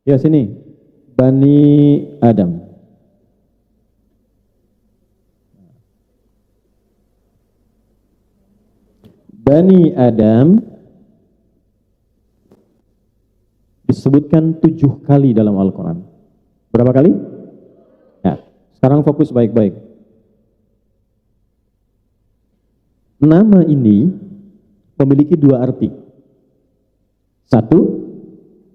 Ya sini. Bani Adam. Bani Adam disebutkan 7 kali dalam Al-Quran. Berapa kali? Ya, sekarang fokus baik-baik. Nama ini memiliki 2 arti. Satu,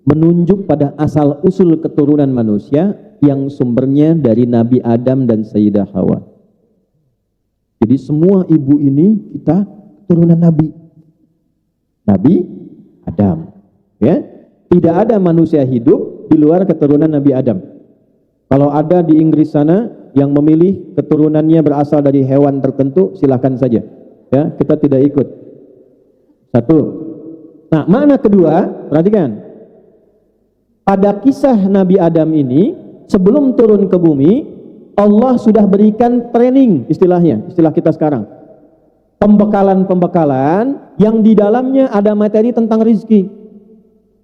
menunjuk pada asal-usul keturunan manusia yang sumbernya dari Nabi Adam dan Sayyidah Hawa. Jadi semua ibu ini kita turunan Nabi. Nabi Adam. Ya, tidak ada manusia hidup di luar keturunan Nabi Adam. Kalau ada di Inggris sana yang memilih keturunannya berasal dari hewan tertentu, silakan saja. Ya, kita tidak ikut. Satu. Nah, makna kedua, perhatikan. Pada kisah Nabi Adam ini, sebelum turun ke bumi, Allah sudah berikan training, istilahnya, istilah kita sekarang. Pembekalan-pembekalan yang di dalamnya ada materi tentang rizki.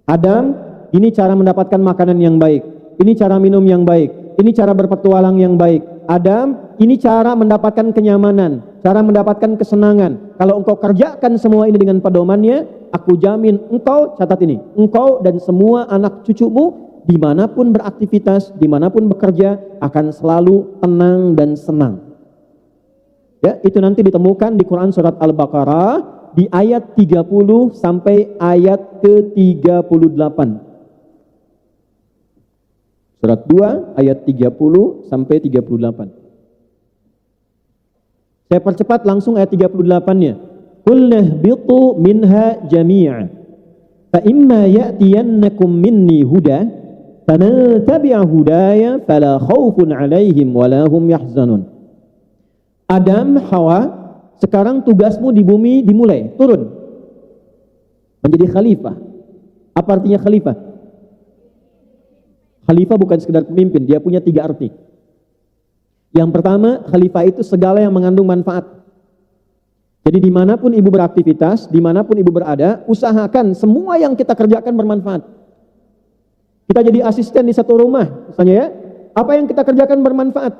Adam, ini cara mendapatkan makanan yang baik. Ini cara minum yang baik. Ini cara berpetualang yang baik. Adam, ini cara mendapatkan kenyamanan, cara mendapatkan kesenangan. Kalau engkau kerjakan semua ini dengan pedomannya, aku jamin engkau, catat ini, engkau dan semua anak cucumu dimanapun beraktivitas, dimanapun bekerja akan selalu tenang dan senang. Ya, itu nanti ditemukan di Quran surat Al-Baqarah di ayat 30 sampai ayat ke-38. Surat 2 ayat 30 sampai 38. Saya percepat langsung ayat 38-nya. Qul nahbitu minha jami'a. Fa imma ya'tiyannakum minni huda, faman tabi'a hudaya fala khaufun 'alaihim wala hum yahzanun. Adam, Hawa, sekarang tugasmu di bumi dimulai, turun. Menjadi khalifah. Apa artinya khalifah? Khalifah bukan sekedar pemimpin, dia punya 3 arti. Yang pertama, khalifah itu segala yang mengandung manfaat. Jadi dimanapun ibu beraktivitas, dimanapun ibu berada, usahakan semua yang kita kerjakan bermanfaat. Kita jadi asisten di satu rumah, misalnya ya, apa yang kita kerjakan bermanfaat.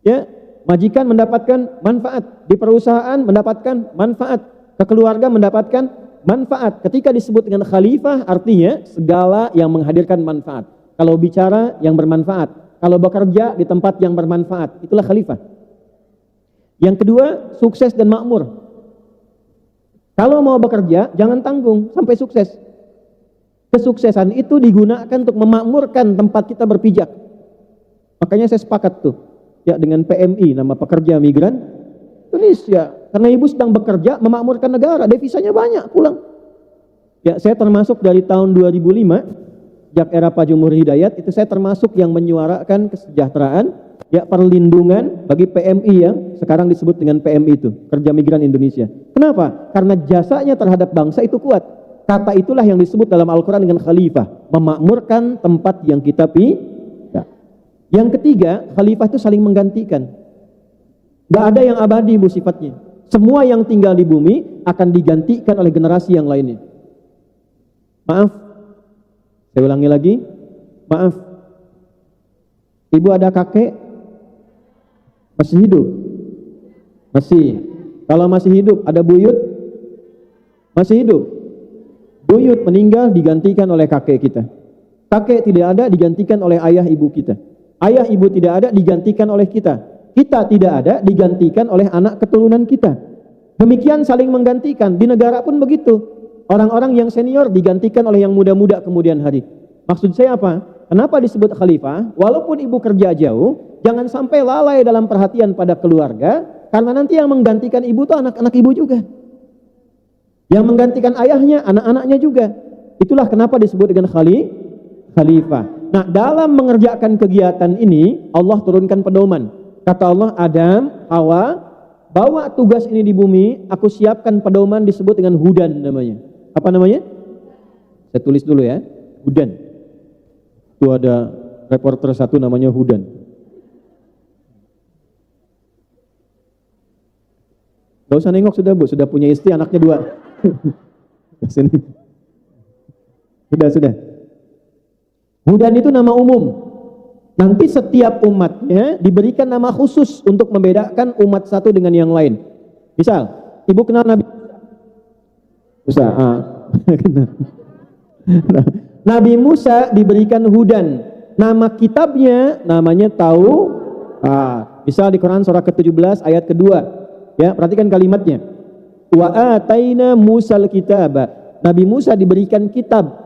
Ya, majikan mendapatkan manfaat, di perusahaan mendapatkan manfaat, ke keluarga mendapatkan manfaat. Ketika disebut dengan khalifah, artinya segala yang menghadirkan manfaat. Kalau bicara yang bermanfaat, kalau bekerja di tempat yang bermanfaat, itulah khalifah. Yang kedua, sukses dan makmur. Kalau mau bekerja, jangan tanggung sampai sukses. Kesuksesan itu digunakan untuk memakmurkan tempat kita berpijak. Makanya saya sepakat tuh, ya, dengan PMI, nama Pekerja Migran Indonesia. Karena ibu sedang bekerja memakmurkan negara, devisanya banyak pulang. Ya, saya termasuk dari tahun 2005, sejak era Pak Jumhur Hidayat, itu saya termasuk yang menyuarakan kesejahteraan, ya, perlindungan bagi PMI yang sekarang disebut dengan PMI itu, Kerja Migran Indonesia. Kenapa? Karena jasanya terhadap bangsa itu kuat. Kata itulah yang disebut dalam Al-Quran dengan khalifah, memakmurkan tempat yang kita ya. Yang ketiga, khalifah itu saling menggantikan. Gak ada yang abadi bu sifatnya. Semua yang tinggal di bumi akan digantikan oleh generasi yang lainnya. Maaf, saya ulangi lagi. Maaf, ibu ada kakek masih hidup? Masih. Kalau masih hidup, ada buyut? Masih hidup. Buyut meninggal digantikan oleh kakek kita. Kakek tidak ada digantikan oleh ayah ibu kita. Ayah ibu tidak ada digantikan oleh kita. Kita tidak ada digantikan oleh anak keturunan kita. Demikian saling menggantikan. Di negara pun begitu. Orang-orang yang senior digantikan oleh yang muda-muda kemudian hari. Maksud saya apa? Kenapa disebut khalifah? Walaupun ibu kerja jauh, jangan sampai lalai dalam perhatian pada keluarga, karena nanti yang menggantikan ibu itu anak-anak ibu juga. Yang menggantikan ayahnya, anak-anaknya juga. Itulah kenapa disebut dengan khalifah. Nah, dalam mengerjakan kegiatan ini, Allah turunkan pedoman. Kata Allah, Adam, Hawa, bawa tugas ini di bumi, aku siapkan pedoman disebut dengan hudan namanya. Apa namanya? Saya tulis dulu ya, hudan. Itu ada reporter satu namanya Hudan. Gak usah nengok sudah bu, sudah punya istri, anaknya 2. Sini. Sudah. Hudan itu nama umum. Nanti setiap umatnya diberikan nama khusus untuk membedakan umat satu dengan yang lain. Misal, ibu kenal Nabi Musa. Nabi Musa diberikan hudan. Nama kitabnya namanya misal di Quran surah ke-17 ayat kedua. Ya, perhatikan kalimatnya. Wa ataina Musal kitaba. Nabi Musa diberikan kitab.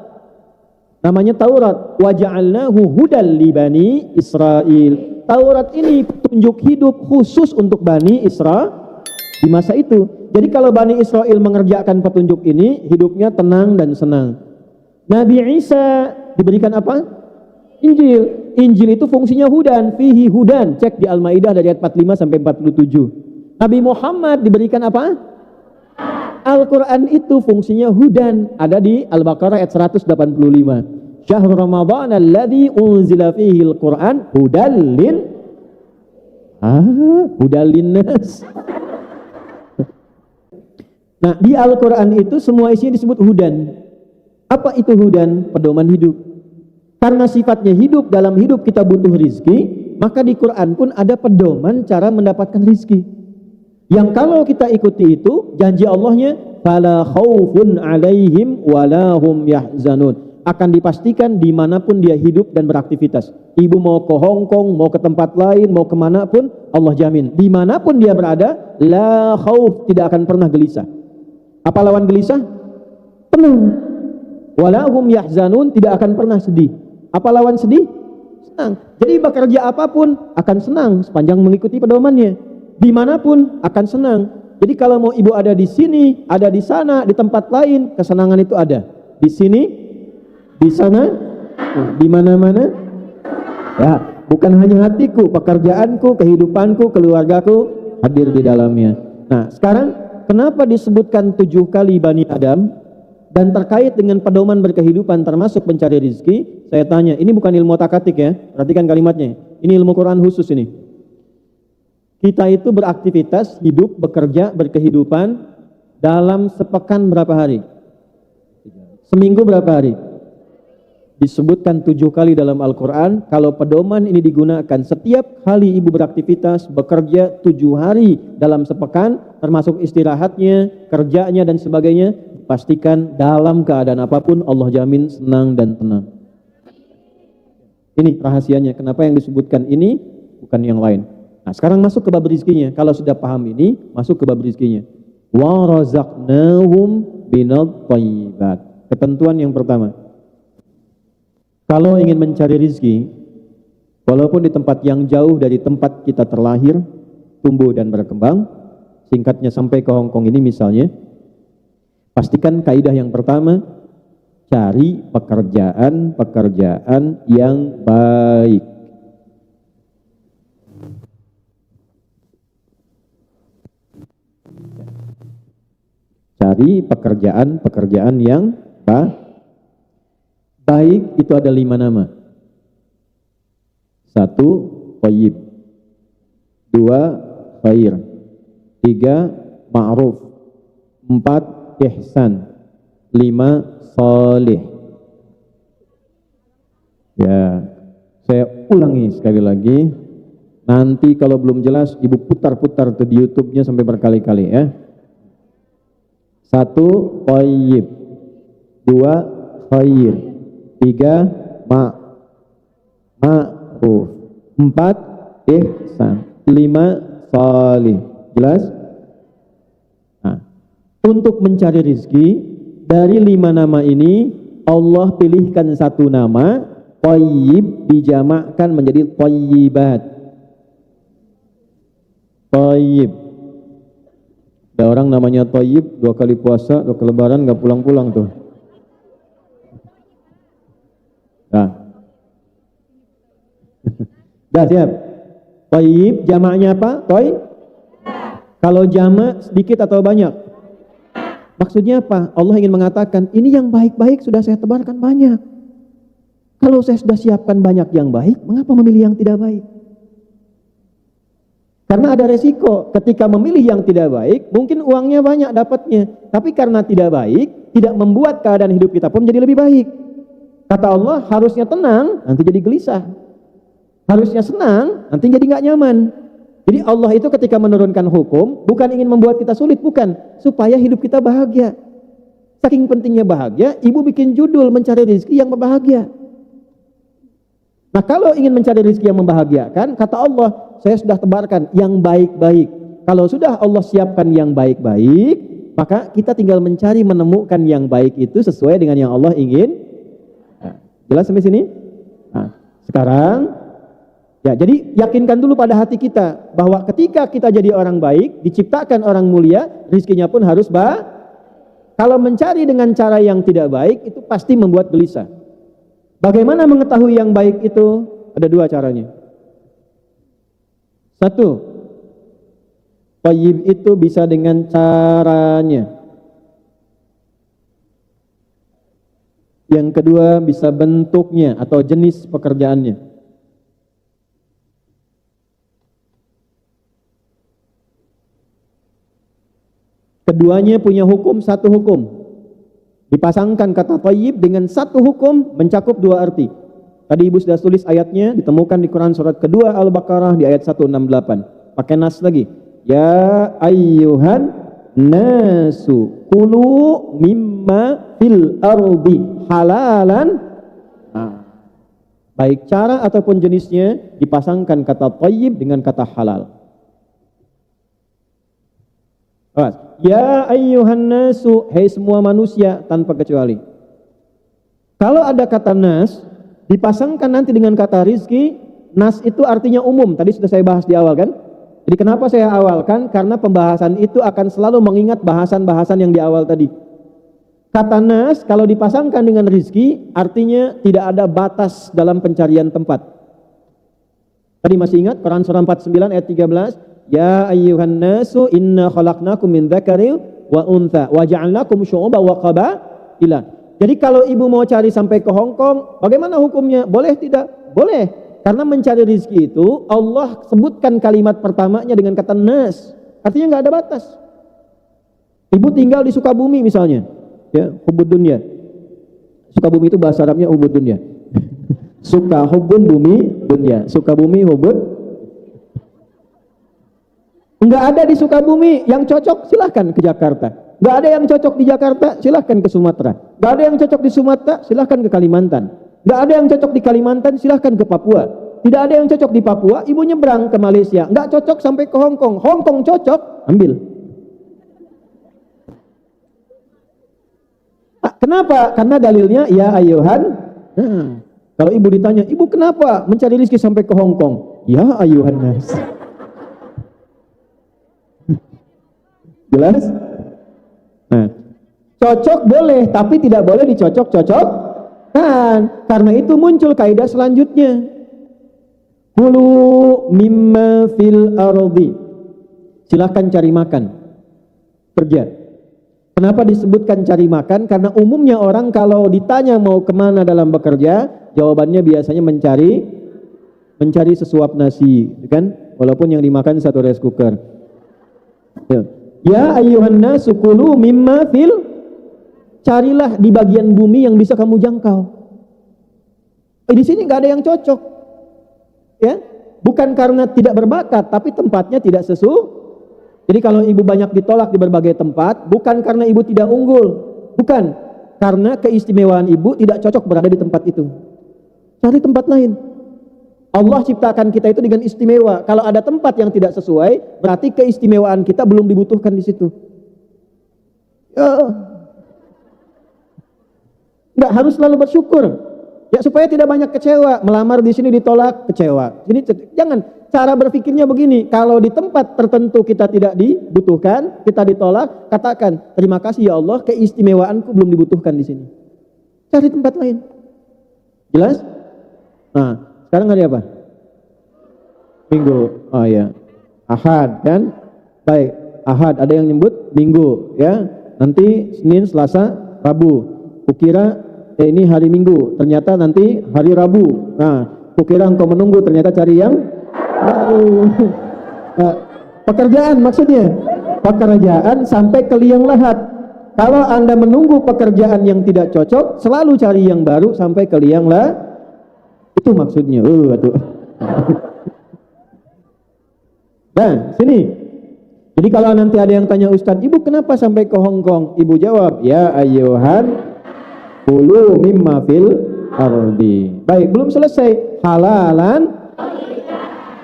Namanya Taurat. Wa ja'alnahu hudal li bani Israil. Taurat ini petunjuk hidup khusus untuk Bani Israel di masa itu. Jadi kalau Bani Israel mengerjakan petunjuk ini, hidupnya tenang dan senang. Nabi Isa diberikan apa? Injil. Injil itu fungsinya hudan, fihi hudan. Cek di Al-Maidah dari ayat 45 sampai 47. Nabi Muhammad diberikan apa? Al-Quran itu fungsinya hudan. Ada di Al-Baqarah ayat 185. Syahrul Ramadan alladzi unzila fihi al-Quran hudallin nas. Nah, di Al-Quran itu semua isinya disebut hudan. Apa itu hudan? Pedoman hidup. Karena sifatnya hidup, dalam hidup kita butuh rizki, maka di Quran pun ada pedoman cara mendapatkan rizki. Yang kalau kita ikuti itu, janji Allahnya, fala khaufun alaihim walahum yahzanun. Akan dipastikan dimanapun dia hidup dan beraktivitas. Ibu mau ke Hong Kong, mau ke tempat lain, mau kemana pun, Allah jamin. Dimanapun dia berada, la khauf, tidak akan pernah gelisah. Apa lawan gelisah? Tenang. Walahum yahzanun, tidak akan pernah sedih. Apa lawan sedih? Senang. Jadi bekerja apapun akan senang sepanjang mengikuti pedomannya. Dimanapun akan senang. Jadi kalau mau ibu ada di sini, ada di sana, di tempat lain, kesenangan itu ada. Di sini, di sana, di mana-mana. Ya, bukan hanya hatiku, pekerjaanku, kehidupanku, keluargaku hadir di dalamnya. Nah, sekarang kenapa disebutkan 7 kali Bani Adam dan terkait dengan pedoman berkehidupan termasuk mencari rezeki? Saya tanya, ini bukan ilmu otak-atik ya. Perhatikan kalimatnya. Ini ilmu Quran khusus ini. Kita itu beraktivitas, hidup, bekerja, berkehidupan dalam sepekan berapa hari? Seminggu berapa hari? Disebutkan 7 kali dalam Al-Quran. Kalau pedoman ini digunakan setiap kali ibu beraktivitas, bekerja 7 hari dalam sepekan, termasuk istirahatnya, kerjanya dan sebagainya, pastikan dalam keadaan apapun Allah jamin senang dan tenang. Ini rahasianya. Kenapa yang disebutkan ini bukan yang lain. Nah, sekarang masuk ke bab rizkinya. Kalau sudah paham ini, masuk ke bab rizkinya. Wa razaqnahum binat thayyibat. Ketentuan yang pertama. Kalau ingin mencari rizki, walaupun di tempat yang jauh dari tempat kita terlahir, tumbuh dan berkembang, singkatnya sampai ke Hong Kong ini misalnya, pastikan kaidah yang pertama, cari pekerjaan yang baik. Cari pekerjaan yang baik. Baik itu ada 5 nama. 1, thayyib. 2, khair. 3, ma'ruf. 4, ihsan. 5, salih. Ya, saya ulangi sekali lagi. Nanti kalau belum jelas, ibu putar-putar tuh di YouTube-nya sampai berkali-kali ya. 1, thayyib. 2, khair. 3, ma'ruf. 4, ihsan. 5, salih. Jelas? Nah, untuk mencari rezeki dari 5 nama ini Allah pilihkan 1 nama, thayyib dijamakkan menjadi thayyibat. Thayyib. Ada orang namanya thayyib 2 kali puasa, 2 kali lebaran nggak pulang-pulang tuh. Nah. Dah siap. Thayyib jamaknya apa? Kalau jamak sedikit atau banyak? Maksudnya apa? Allah ingin mengatakan, ini yang baik-baik sudah saya tebarkan banyak. Kalau saya sudah siapkan banyak yang baik, mengapa memilih yang tidak baik? Karena ada resiko. Ketika memilih yang tidak baik, mungkin uangnya banyak dapatnya. Tapi karena tidak baik, tidak membuat keadaan hidup kita pun menjadi lebih baik. Kata Allah, harusnya tenang, nanti jadi gelisah. Harusnya senang, nanti jadi nggak nyaman. Jadi Allah itu ketika menurunkan hukum, bukan ingin membuat kita sulit, bukan. Supaya hidup kita bahagia. Saking pentingnya bahagia, ibu bikin judul mencari rezeki yang berbahagia. Nah kalau ingin mencari rezeki yang membahagiakan, kata Allah, saya sudah tebarkan yang baik-baik. Kalau sudah Allah siapkan yang baik-baik, maka kita tinggal mencari menemukan yang baik itu sesuai dengan yang Allah ingin. Nah, jelas sampai sini? Nah, sekarang, ya jadi yakinkan dulu pada hati kita bahwa ketika kita jadi orang baik, diciptakan orang mulia, rezekinya pun harus baik. Kalau mencari dengan cara yang tidak baik, itu pasti membuat gelisah. Bagaimana mengetahui yang baik itu? Ada dua caranya. Satu, thayyib itu bisa dengan caranya. Yang kedua, bisa bentuknya atau jenis pekerjaannya. Keduanya punya hukum, satu hukum. Dipasangkan kata thayyib dengan satu hukum mencakup dua arti. Tadi ibu sudah tulis ayatnya, ditemukan di Quran surat kedua Al-Baqarah di ayat 168. Pakai nas lagi. Ya ayyuhan nasu kulu mimma fil ardi halalan. Nah, baik cara ataupun jenisnya dipasangkan kata thayyib dengan kata halal. Ya ayyuhan nasu, hai semua manusia tanpa kecuali. Kalau ada kata nas dipasangkan nanti dengan kata rizki, nas itu artinya umum. Tadi sudah saya bahas di awal kan? Jadi kenapa saya awalkan? Karena pembahasan itu akan selalu mengingat bahasan-bahasan yang di awal tadi. Kata nas kalau dipasangkan dengan rizki artinya tidak ada batas dalam pencarian tempat. Tadi masih ingat Quran surah 49 ayat 13? Ya ayyuhan nasu inna khalaqnakum min dzakarin wa untha wa ja'alnakum syu'uban wa qabaila. Jadi kalau ibu mau cari sampai ke Hong Kong, bagaimana hukumnya? Boleh tidak? Boleh. Karena mencari rezeki itu Allah sebutkan kalimat pertamanya dengan kata nas. Artinya enggak ada batas. Ibu tinggal di Sukabumi misalnya, ya, hubud dunya. Sukabumi itu bahasa Arabnya hubud dunya. Suka hubun bumi dunya. Sukabumi hubud. Enggak ada di Sukabumi yang cocok, silahkan ke Jakarta. Enggak ada yang cocok di Jakarta, silahkan ke Sumatera. Enggak ada yang cocok di Sumatera, silahkan ke Kalimantan. Enggak ada yang cocok di Kalimantan, silahkan ke Papua. Tidak ada yang cocok di Papua, ibu nyebrang ke Malaysia. Enggak cocok sampai ke Hong Kong. Hong Kong cocok, ambil. Kenapa? Karena dalilnya ya ayuhan. Nah, kalau ibu ditanya, ibu kenapa mencari rezeki sampai ke Hong Kong? Ya ayuhan nas. Jelas? Nah, cocok boleh, tapi tidak boleh dicocok-cocok kan. Karena itu muncul kaidah selanjutnya. Kulu mimma fil ardi. Silahkan cari makan. Kerja. Kenapa disebutkan cari makan? Karena umumnya orang kalau ditanya mau kemana dalam bekerja, jawabannya biasanya mencari sesuap nasi, kan? Walaupun yang dimakan satu rice cooker. Ya ayyuhan nasu kulu mimma fil, carilah di bagian bumi yang bisa kamu jangkau. Di sini nggak ada yang cocok, ya. Bukan karena tidak berbakat, tapi tempatnya tidak sesuai. Jadi kalau ibu banyak ditolak di berbagai tempat, bukan karena ibu tidak unggul, bukan karena keistimewaan ibu tidak cocok berada di tempat itu. Cari tempat lain. Allah ciptakan kita itu dengan istimewa. Kalau ada tempat yang tidak sesuai, berarti keistimewaan kita belum dibutuhkan di situ. Nggak harus selalu bersyukur. Ya supaya tidak banyak kecewa. Melamar di sini ditolak, kecewa. Jadi jangan. Cara berpikirnya begini. Kalau di tempat tertentu kita tidak dibutuhkan, kita ditolak, katakan terima kasih ya Allah, keistimewaanku belum dibutuhkan di sini. Cari tempat lain. Jelas? Nah. Sekarang hari apa? Minggu. Oh ya. Ahad kan? Baik. Ahad ada yang nyebut Minggu ya. Nanti Senin, Selasa, Rabu. Kukira ini hari Minggu, ternyata nanti hari Rabu. Nah, kukira engkau menunggu, ternyata cari yang baru. Pekerjaan maksudnya. Pekerjaan sampai ke liang lahat. kalau Anda menunggu pekerjaan yang tidak cocok, selalu cari yang baru sampai ke liang lah. Itu maksudnya. Aduh. Nah, sini. Jadi kalau nanti ada yang tanya Ustadz, Ibu kenapa sampai ke Hong Kong? Ibu jawab, ya ayyuhan kulu mimma fil ardi. Baik, belum selesai. Halalan.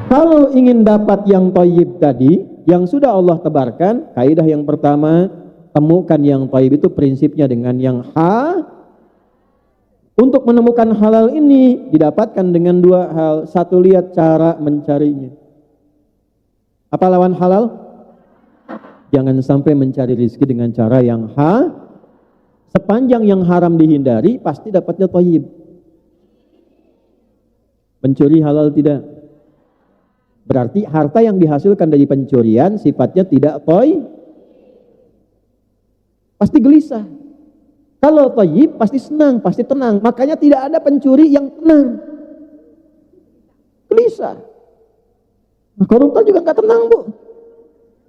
Kalau ingin dapat yang thayyib tadi, yang sudah Allah tebarkan, kaidah yang pertama, temukan yang thayyib itu prinsipnya dengan yang Untuk menemukan halal ini didapatkan dengan dua hal. Satu, lihat cara mencarinya. Apa lawan halal? Jangan sampai mencari rezeki dengan cara yang sepanjang yang haram dihindari, pasti dapatnya thayyib. Mencuri halal tidak. Berarti harta yang dihasilkan dari pencurian sifatnya tidak thayyib. Pasti gelisah. Kalau thayyib pasti senang, pasti tenang. Makanya tidak ada pencuri yang tenang. Gelisah. Nah, koruptor juga nggak tenang, Bu.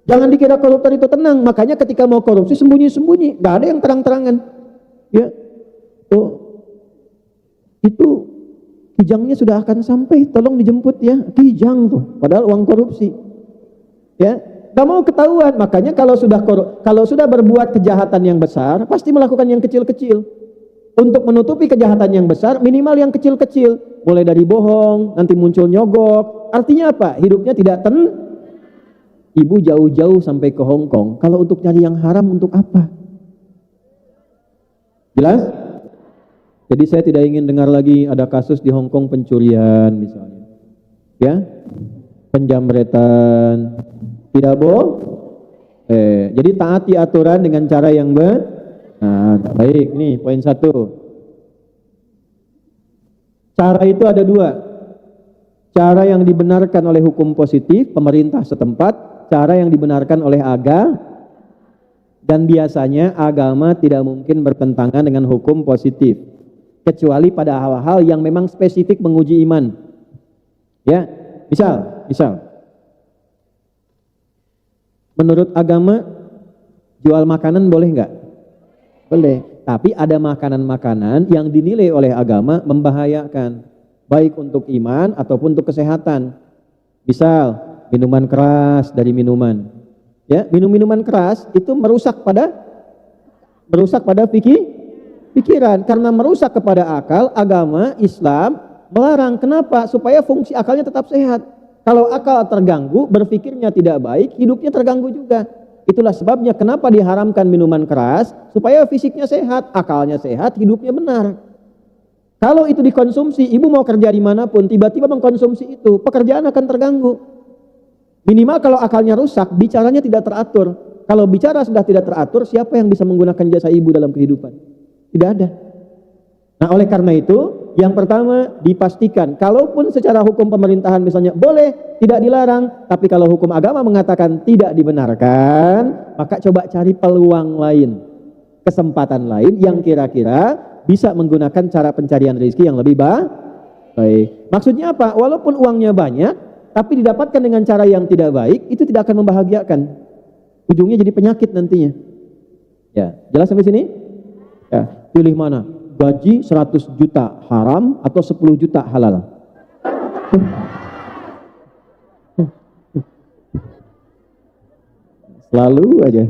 Jangan dikira koruptor itu tenang. Makanya ketika mau korupsi sembunyi-sembunyi, nggak ada yang terang-terangan. Ya, itu kijangnya sudah akan sampai, tolong dijemput ya. Kijang tuh, padahal uang korupsi. Ya, nggak mau ketahuan. Makanya kalau sudah berbuat kejahatan yang besar, pasti melakukan yang kecil-kecil. Untuk menutupi kejahatan yang besar, minimal yang kecil-kecil. Mulai dari bohong, nanti muncul nyogok. Artinya apa? Hidupnya tidak Ibu jauh-jauh sampai ke Hong Kong. Kalau untuk nyari yang haram, untuk apa? Jelas? Jadi saya tidak ingin dengar lagi ada kasus di Hong Kong pencurian misalnya. Ya? Penjamretan. Tidak jadi taati aturan dengan cara yang baik. Nih poin 1. Cara itu ada 2. Cara yang dibenarkan oleh hukum positif pemerintah setempat, cara yang dibenarkan oleh dan biasanya agama tidak mungkin bertentangan dengan hukum positif kecuali pada hal-hal yang memang spesifik menguji iman. Ya, misal menurut agama jual makanan boleh nggak? Boleh. Tapi ada makanan-makanan yang dinilai oleh agama membahayakan, baik untuk iman ataupun untuk kesehatan. Misal minuman keras dari minuman. Ya, minuman keras itu merusak pada pikiran. Karena merusak kepada akal, agama Islam melarang. Kenapa? Supaya fungsi akalnya tetap sehat. Kalau akal terganggu, berpikirnya tidak baik, hidupnya terganggu juga. Itulah sebabnya kenapa diharamkan minuman keras, supaya fisiknya sehat, akalnya sehat, hidupnya benar. Kalau itu dikonsumsi, ibu mau kerja dimanapun, tiba-tiba mengkonsumsi itu, pekerjaan akan terganggu. Minimal kalau akalnya rusak, bicaranya tidak teratur. Kalau bicara sudah tidak teratur, siapa yang bisa menggunakan jasa ibu dalam kehidupan? Tidak ada. Nah, oleh karena itu, yang pertama dipastikan, kalaupun secara hukum pemerintahan misalnya boleh, tidak dilarang, tapi kalau hukum agama mengatakan tidak dibenarkan, maka coba cari peluang lain, kesempatan lain yang kira-kira bisa menggunakan cara pencarian rezeki yang lebih baik. Maksudnya apa? Walaupun uangnya banyak, tapi didapatkan dengan cara yang tidak baik, itu tidak akan membahagiakan. Ujungnya jadi penyakit nantinya. Ya, jelas sampai sini? Ya, pilih mana? Gaji 100 juta haram atau 10 juta halal? Selalu aja.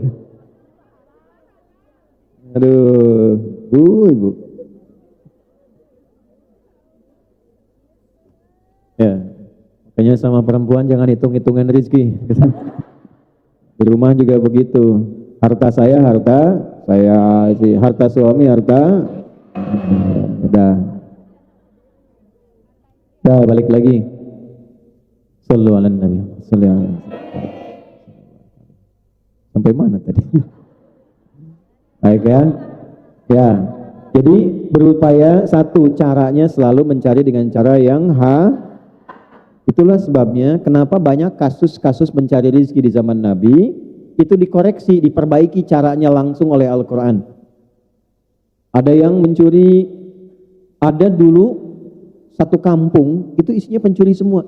Aduh, ibu. Ya, makanya sama perempuan jangan hitung-hitungan rezeki. Di rumah juga begitu. Harta saya, harta suami, udah balik lagi. Sallu ala Nabi. Sampai mana tadi? Baik ya. Ya. Jadi berupaya, satu, caranya selalu mencari dengan cara yang Itulah sebabnya kenapa banyak kasus-kasus mencari rezeki di zaman Nabi itu dikoreksi, diperbaiki caranya langsung oleh Al-Quran. Ada yang mencuri, ada dulu satu kampung itu isinya pencuri semua.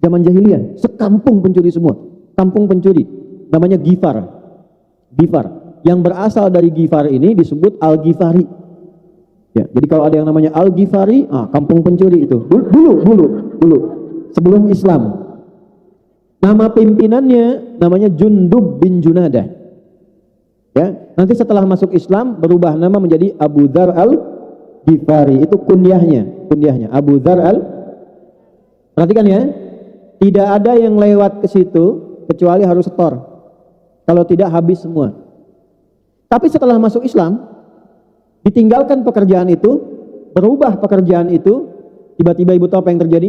Zaman jahiliyah, sekampung pencuri semua. Kampung pencuri, namanya Gifar. yang berasal dari Ghifar ini disebut Al-Ghifari. Ya, jadi kalau ada yang namanya Al-Ghifari, kampung pencuri itu. Dulu. Sebelum Islam. Nama pimpinannya namanya Jundub bin Junadah. Ya, nanti setelah masuk Islam berubah nama menjadi Abu Dzar Al-Ghifari. Itu kunyahnya Abu Dzar Perhatikan ya. Tidak ada yang lewat ke situ kecuali harus setor. Kalau tidak habis semua. Tapi setelah masuk Islam, ditinggalkan pekerjaan itu, berubah pekerjaan itu, tiba-tiba ibu tahu apa yang terjadi?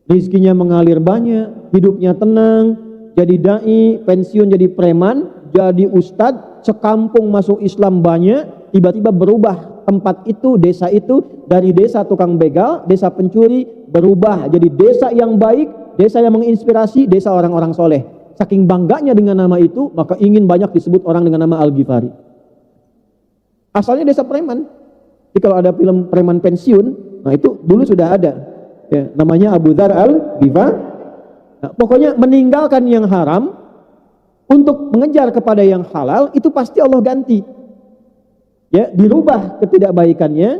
Rizkinya mengalir banyak, hidupnya tenang, jadi dai, pensiun jadi preman, jadi ustadz, sekampung masuk Islam banyak, tiba-tiba berubah tempat itu, desa itu, dari desa tukang begal, desa pencuri, berubah jadi desa yang baik, desa yang menginspirasi, desa orang-orang soleh. Saking bangganya dengan nama itu, maka ingin banyak disebut orang dengan nama Al-Ghifari. Asalnya desa preman. Jadi kalau ada film preman pensiun, nah itu dulu sudah ada. Ya, namanya Abu Dzar Al-Ghifari. Nah, pokoknya meninggalkan yang haram untuk mengejar kepada yang halal, itu pasti Allah ganti. Ya, dirubah ketidakbaikannya,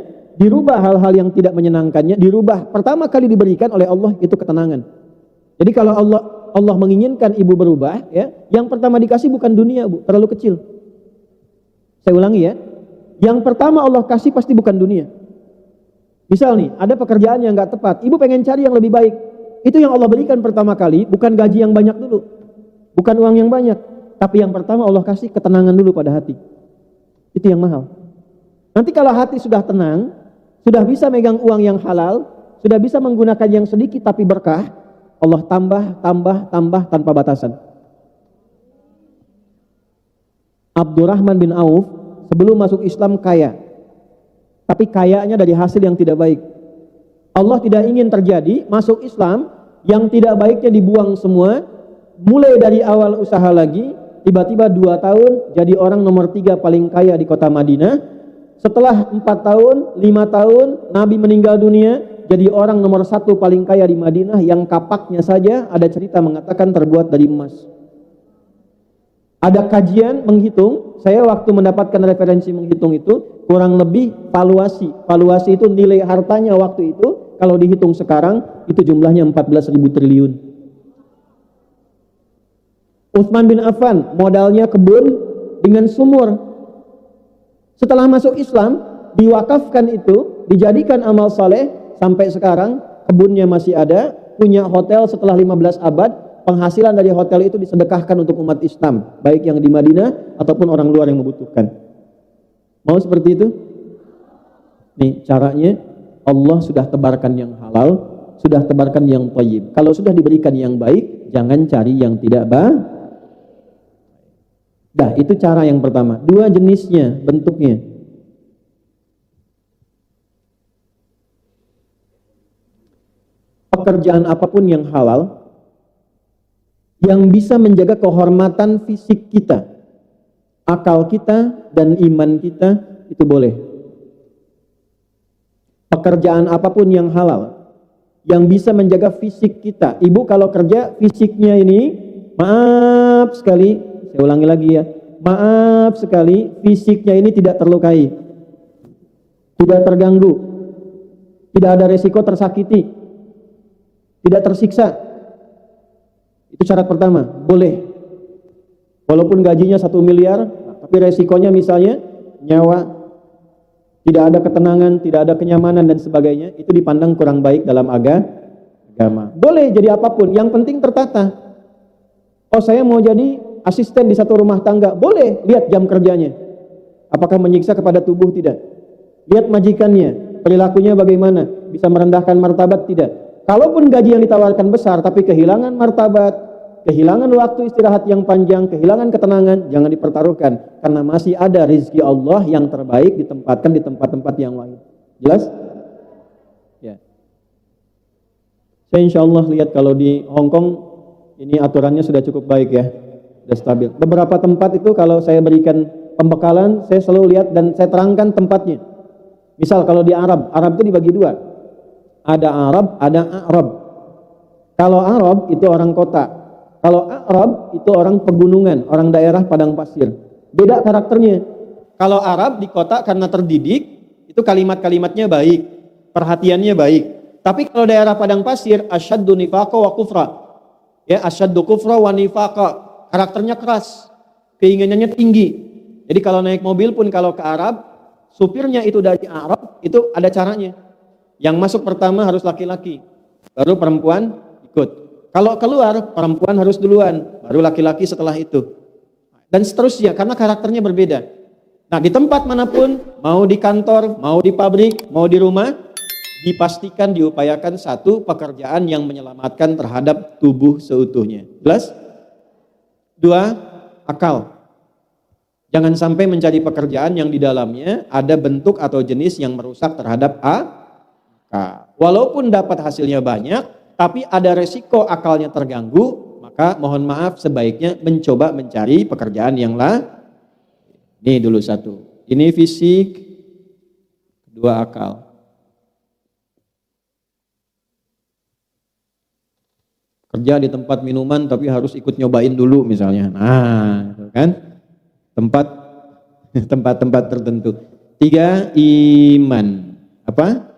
dirubah hal-hal yang tidak menyenangkannya, dirubah. Pertama kali diberikan oleh Allah itu ketenangan. Jadi kalau Allah menginginkan ibu berubah, ya, yang pertama dikasih bukan dunia, Bu, terlalu kecil. Saya ulangi ya, yang pertama Allah kasih pasti bukan dunia. Misal nih, ada pekerjaan yang nggak tepat, ibu pengen cari yang lebih baik. Itu yang Allah berikan pertama kali, bukan gaji yang banyak dulu, bukan uang yang banyak, tapi yang pertama Allah kasih ketenangan dulu pada hati. Itu yang mahal. Nanti kalau hati sudah tenang, sudah bisa megang uang yang halal, sudah bisa menggunakan yang sedikit tapi berkah, Allah tambah tanpa batasan. Abdurrahman bin Auf sebelum masuk Islam kaya, tapi kayanya dari hasil yang tidak baik. Allah tidak ingin terjadi masuk Islam yang tidak baiknya dibuang semua, mulai dari awal usaha lagi, tiba-tiba 2 tahun jadi orang nomor 3 paling kaya di kota Madinah. Setelah 4 tahun, 5 tahun Nabi meninggal dunia, jadi orang nomor 1 paling kaya di Madinah, yang kapaknya saja ada cerita mengatakan terbuat dari emas. Ada kajian menghitung, saya waktu mendapatkan referensi menghitung itu, kurang lebih valuasi itu nilai hartanya waktu itu, kalau dihitung sekarang, itu jumlahnya 14.000 triliun. Utsman bin Affan, modalnya kebun dengan sumur. Setelah masuk Islam, diwakafkan itu, dijadikan amal saleh, sampai sekarang kebunnya masih ada, punya hotel setelah 15 abad, penghasilan dari hotel itu disedekahkan untuk umat Islam, baik yang di Madinah ataupun orang luar yang membutuhkan. Mau seperti itu? Nih caranya, Allah sudah tebarkan yang halal, sudah tebarkan yang thayyib. Kalau sudah diberikan yang baik, jangan cari yang tidak baik. Dah, itu cara yang pertama. 2 jenisnya, bentuknya. Pekerjaan apapun yang halal, yang bisa menjaga kehormatan fisik kita, akal kita, dan iman kita, itu boleh. Pekerjaan apapun yang halal, yang bisa menjaga fisik kita. Ibu kalau kerja, fisiknya ini, maaf sekali, saya ulangi lagi ya, maaf sekali, fisiknya ini tidak terlukai, tidak terganggu, tidak ada resiko tersakiti, tidak tersiksa. Itu syarat pertama, boleh. Walaupun gajinya 1 miliar, tapi resikonya misalnya nyawa, tidak ada ketenangan, tidak ada kenyamanan dan sebagainya, itu dipandang kurang baik dalam agama. Boleh jadi apapun, yang penting tertata. Oh, saya mau jadi asisten di satu rumah tangga, boleh, lihat jam kerjanya. Apakah menyiksa kepada tubuh? Tidak. Lihat majikannya, perilakunya bagaimana, bisa merendahkan martabat? Tidak. Kalaupun gaji yang ditawarkan besar, tapi kehilangan martabat, kehilangan waktu istirahat yang panjang, kehilangan ketenangan, jangan dipertaruhkan. Karena masih ada rezeki Allah yang terbaik ditempatkan di tempat-tempat yang lain. Jelas? Ya. Saya insya Allah lihat kalau di Hong Kong, ini aturannya sudah cukup baik ya. Sudah stabil. Beberapa tempat itu kalau saya berikan pembekalan, saya selalu lihat dan saya terangkan tempatnya. Misal kalau di Arab itu dibagi 2. Ada Arab, ada A'rab. Kalau Arab itu orang kota. Kalau A'rab itu orang pegunungan, orang daerah padang pasir. Beda karakternya. Kalau Arab di kota karena terdidik, itu kalimat-kalimatnya baik, perhatiannya baik. Tapi kalau daerah padang pasir, asyaddu nifaqa wa kufra. Ya, asyaddu kufra wa nifaqa. Karakternya keras, keinginannya tinggi. Jadi kalau naik mobil pun kalau ke Arab, supirnya itu dari Arab, itu ada caranya. Yang masuk pertama harus laki-laki, baru perempuan ikut. Kalau keluar, perempuan harus duluan, baru laki-laki setelah itu. Dan seterusnya, karena karakternya berbeda. Nah, di tempat manapun, mau di kantor, mau di pabrik, mau di rumah, dipastikan diupayakan satu pekerjaan yang menyelamatkan terhadap tubuh seutuhnya. Jelas? Dua, akal. Jangan sampai mencari pekerjaan yang di dalamnya ada bentuk atau jenis yang merusak terhadap akal. Walaupun dapat hasilnya banyak, tapi ada resiko akalnya terganggu, maka mohon maaf sebaiknya mencoba mencari pekerjaan yang lain. Ini dulu satu. Ini fisik, kedua akal. Kerja di tempat minuman tapi harus ikut nyobain dulu misalnya. Nah, itu kan tempat-tempat tertentu. Tiga, iman. Apa?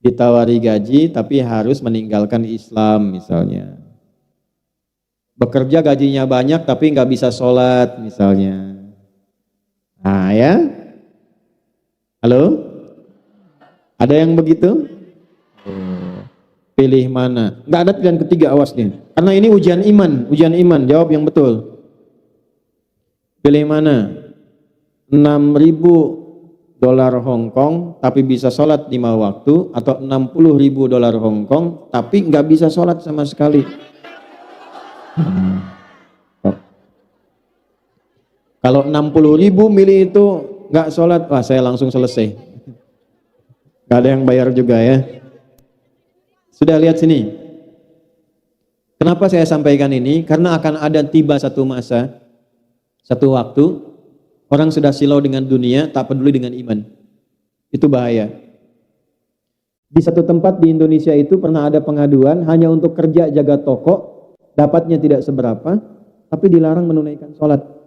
Ditawari gaji tapi harus meninggalkan Islam misalnya. Bekerja gajinya banyak tapi nggak bisa sholat misalnya. Nah ya, halo? Ada yang begitu? Pilih mana? Nggak ada pilihan ketiga, awas nih. Karena ini ujian iman, jawab yang betul. Pilih mana? 6.000 dolar Hong Kong tapi bisa sholat 5 waktu, atau 60.000 dolar Hong Kong tapi nggak bisa sholat sama sekali. Kalau 60.000 milih itu nggak sholat, wah saya langsung selesai. Nggak ada yang bayar juga ya. Sudah lihat sini. Kenapa saya sampaikan ini? Karena akan ada tiba satu masa, satu waktu, orang sudah silau dengan dunia, tak peduli dengan iman. Itu bahaya. Di satu tempat di Indonesia itu pernah ada pengaduan, hanya untuk kerja jaga toko, dapatnya tidak seberapa, tapi dilarang menunaikan sholat.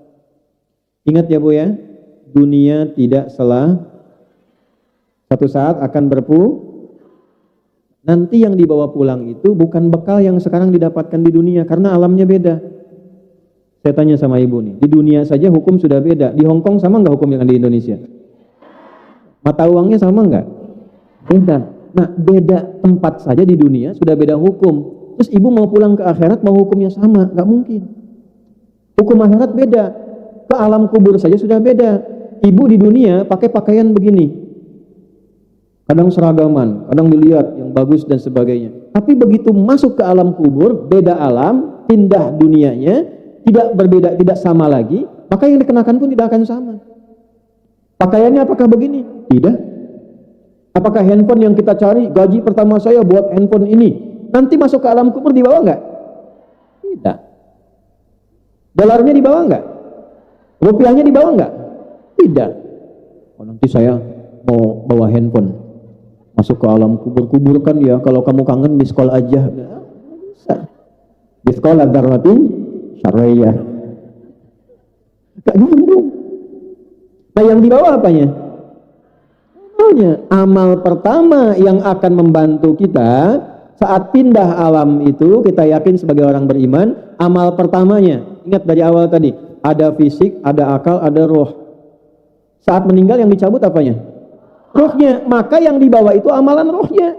Ingat ya Bu ya, dunia tidak satu saat akan nanti yang dibawa pulang itu bukan bekal yang sekarang didapatkan di dunia, karena alamnya beda. Saya tanya sama ibu nih, di dunia saja hukum sudah beda. Di Hong Kong sama nggak hukum yang di Indonesia? Mata uangnya sama nggak? Beda. Nah, beda tempat saja di dunia sudah beda hukum. Terus ibu mau pulang ke akhirat mau hukumnya sama? Nggak mungkin. Hukum akhirat beda. Ke alam kubur saja sudah beda. Ibu di dunia pakai pakaian begini. Kadang seragaman, kadang dilihat yang bagus dan sebagainya. Tapi begitu masuk ke alam kubur, beda alam, pindah dunianya, tidak berbeda, tidak sama lagi, maka yang dikenakan pun tidak akan sama. Pakaiannya apakah begini? Tidak. Apakah handphone yang kita cari, gaji pertama saya buat handphone ini, nanti masuk ke alam kubur dibawa nggak? Tidak. Dolarnya dibawa nggak? Rupiahnya dibawa nggak? Tidak. Oh, nanti saya mau bawa handphone masuk ke alam kubur kan ya, kalau kamu kangen miss call aja. Bisa. Miss call agar mati syariyah. Gak nyambung. Nah yang dibawa apanya? Amal pertama yang akan membantu kita saat pindah alam itu, kita yakin sebagai orang beriman, amal pertamanya, ingat dari awal tadi, ada fisik, ada akal, ada roh. Saat meninggal yang dicabut apanya? Rohnya. Maka yang dibawa itu amalan rohnya.